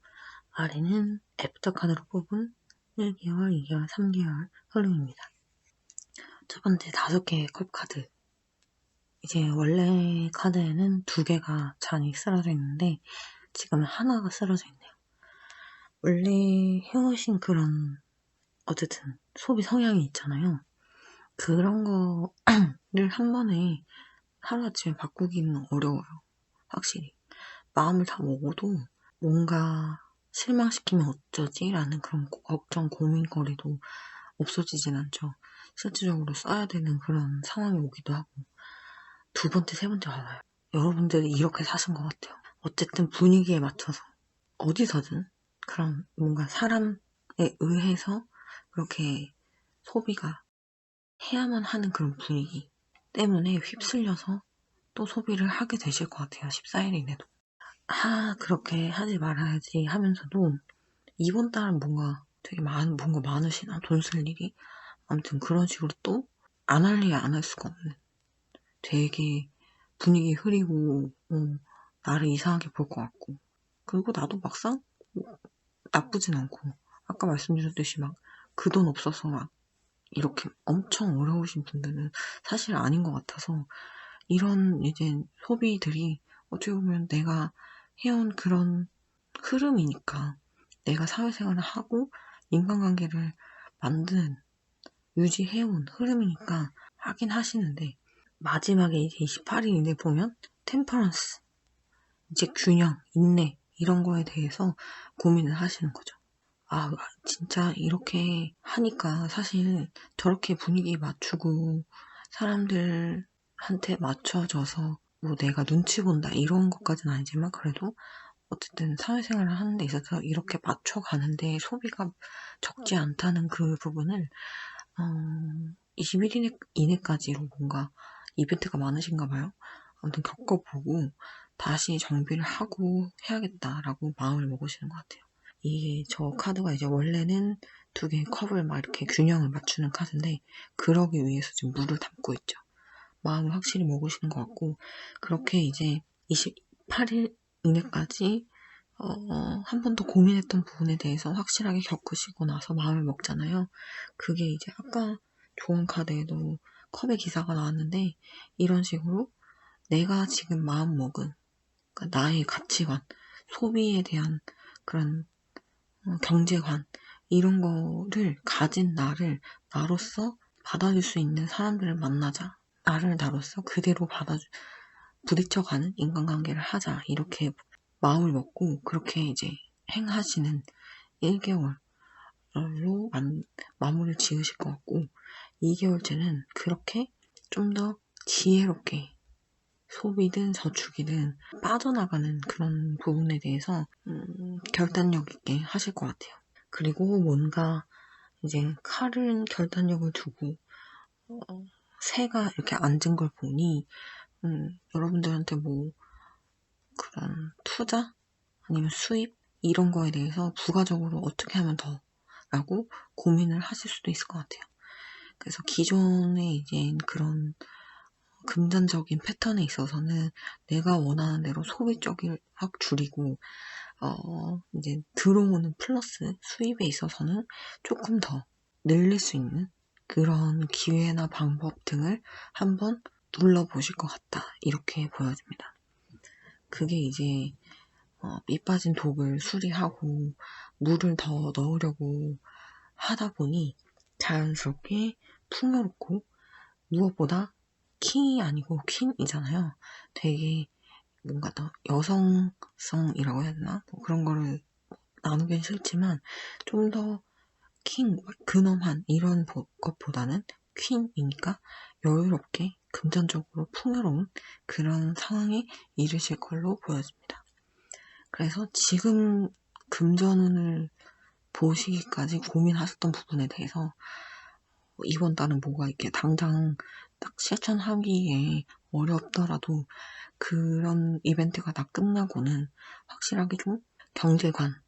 Speaker 1: 아래는 애프터 카드로 뽑은 1개월, 2개월, 3개월 흐름입니다. 첫 번째 5개의 컵 카드. 이제 원래 카드에는 2개가 잔이 쓰러져 있는데 지금은 하나가 쓰러져 있네요. 원래 해오신 그런 어쨌든 소비 성향이 있잖아요. 그런 거를 한 번에 하루아침에 바꾸기는 어려워요. 확실히. 마음을 다 먹어도 뭔가 실망시키면 어쩌지? 라는 그런 걱정, 고민거리도 없어지진 않죠. 실질적으로 써야 되는 그런 상황이 오기도 하고. 두 번째, 세 번째 알아요. 여러분들이 이렇게 사신 것 같아요. 어쨌든 분위기에 맞춰서 어디서든 그런 뭔가 사람에 의해서 그렇게 소비가 해야만 하는 그런 분위기 때문에 휩쓸려서 또 소비를 하게 되실 것 같아요. 14일 이내도. 그렇게 하지 말아야지 하면서도 이번 달은 뭔가 되게 뭔가 많으시나? 돈 쓸 일이? 아무튼 그런 식으로 또 안 할 일 안 할 수가 없는, 되게 분위기 흐리고 나를 이상하게 볼 것 같고, 그리고 나도 막상 나쁘진 않고, 아까 말씀드렸듯이 막 그 돈 없어서 막 이렇게 엄청 어려우신 분들은 사실 아닌 것 같아서, 이런 이제 소비들이 어떻게 보면 내가 해온 그런 흐름이니까, 내가 사회생활을 하고 인간관계를 유지해온 흐름이니까 하긴 하시는데, 마지막에 이제 28일인데 보면 템퍼런스, 이제 균형, 인내 이런 거에 대해서 고민을 하시는 거죠. 진짜 이렇게 하니까 사실 저렇게 분위기 맞추고 사람들한테 맞춰져서 뭐 내가 눈치 본다 이런 것까지는 아니지만, 그래도 어쨌든 사회생활을 하는 데 있어서 이렇게 맞춰가는데 소비가 적지 않다는 그 부분을 21일 이내까지로 뭔가 이벤트가 많으신가 봐요. 아무튼 겪어보고 다시 정비를 하고 해야겠다라고 마음을 먹으시는 것 같아요. 이게 저 카드가 이제 원래는 두 개의 컵을 막 이렇게 균형을 맞추는 카드인데, 그러기 위해서 지금 물을 담고 있죠. 마음을 확실히 먹으시는 것 같고, 그렇게 이제 28일 이내까지 한 번 더 고민했던 부분에 대해서 확실하게 겪으시고 나서 마음을 먹잖아요. 그게 이제 아까 좋은 카드에도 컵의 기사가 나왔는데, 이런 식으로 내가 지금 마음 먹은, 그러니까 나의 가치관, 소비에 대한 그런 경제관, 이런 거를 가진 나로서 받아줄 수 있는 사람들을 만나자. 나를 나로서 그대로 부딪혀가는 인간관계를 하자. 이렇게 마음을 먹고 그렇게 이제 행하시는 1개월로 마무리를 지으실 것 같고, 2개월째는 그렇게 좀 더 지혜롭게 소비든 저축이든 빠져나가는 그런 부분에 대해서 결단력 있게 하실 것 같아요. 그리고 뭔가 이제 칼은 결단력을 두고 새가 이렇게 앉은 걸 보니 여러분들한테 뭐 그런 투자 아니면 수입 이런 거에 대해서 부가적으로 어떻게 하면 더 라고 고민을 하실 수도 있을 것 같아요. 그래서 기존에 이제 그런 금전적인 패턴에 있어서는 내가 원하는 대로 소비 쪽을 확 줄이고 이제 들어오는 플러스 수입에 있어서는 조금 더 늘릴 수 있는 그런 기회나 방법 등을 한번 눌러보실 것 같다, 이렇게 보여집니다. 그게 이제 밑 빠진 독을 수리하고 물을 더 넣으려고 하다 보니 자연스럽게 풍요롭고, 무엇보다 킹이 아니고 퀸이잖아요. 되게 뭔가 더 여성성이라고 해야 되나? 뭐 그런 거를 나누긴 싫지만 좀 더 근엄한 이런 것보다는 퀸이니까 여유롭게 금전적으로 풍요로운 그런 상황에 이르실 걸로 보여집니다. 그래서 지금 금전운을 보시기까지 고민하셨던 부분에 대해서 이번 달은 뭐가 이렇게 당장 딱 실천하기에 어렵더라도 그런 이벤트가 다 끝나고는 확실하게 좀 경제관,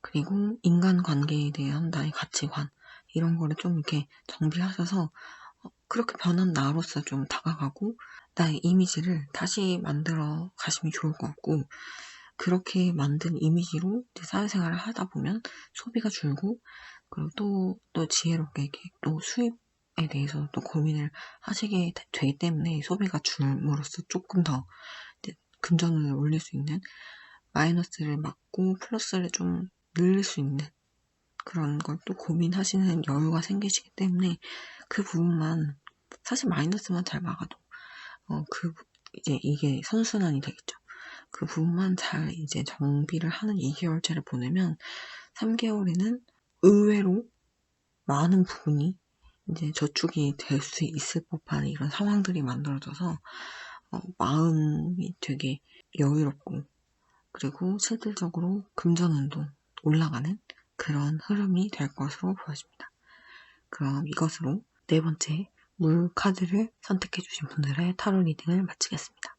Speaker 1: 그리고 인간관계에 대한 나의 가치관, 이런 거를 좀 이렇게 정비하셔서 그렇게 변한 나로서 좀 다가가고 나의 이미지를 다시 만들어 가시면 좋을 것 같고, 그렇게 만든 이미지로 이제 사회생활을 하다 보면 소비가 줄고, 그리고 또 지혜롭게 이렇게 또 수입에 대해서 또 고민을 하시게 되기 때문에 소비가 줄므로써 조금 더 이제 금전을 올릴 수 있는, 마이너스를 막고 플러스를 좀 늘릴 수 있는 그런 걸 또 고민하시는 여유가 생기시기 때문에, 그 부분만, 사실 마이너스만 잘 막아도 이제 이게 선순환이 되겠죠. 그 부분만 잘 이제 정비를 하는 2개월째를 보내면 3개월에는 의외로 많은 부분이 이제 저축이 될 수 있을 법한 이런 상황들이 만들어져서 마음이 되게 여유롭고, 그리고 실질적으로 금전운도 올라가는 그런 흐름이 될 것으로 보여집니다. 그럼 이것으로 네 번째 물 카드를 선택해주신 분들의 타로 리딩을 마치겠습니다.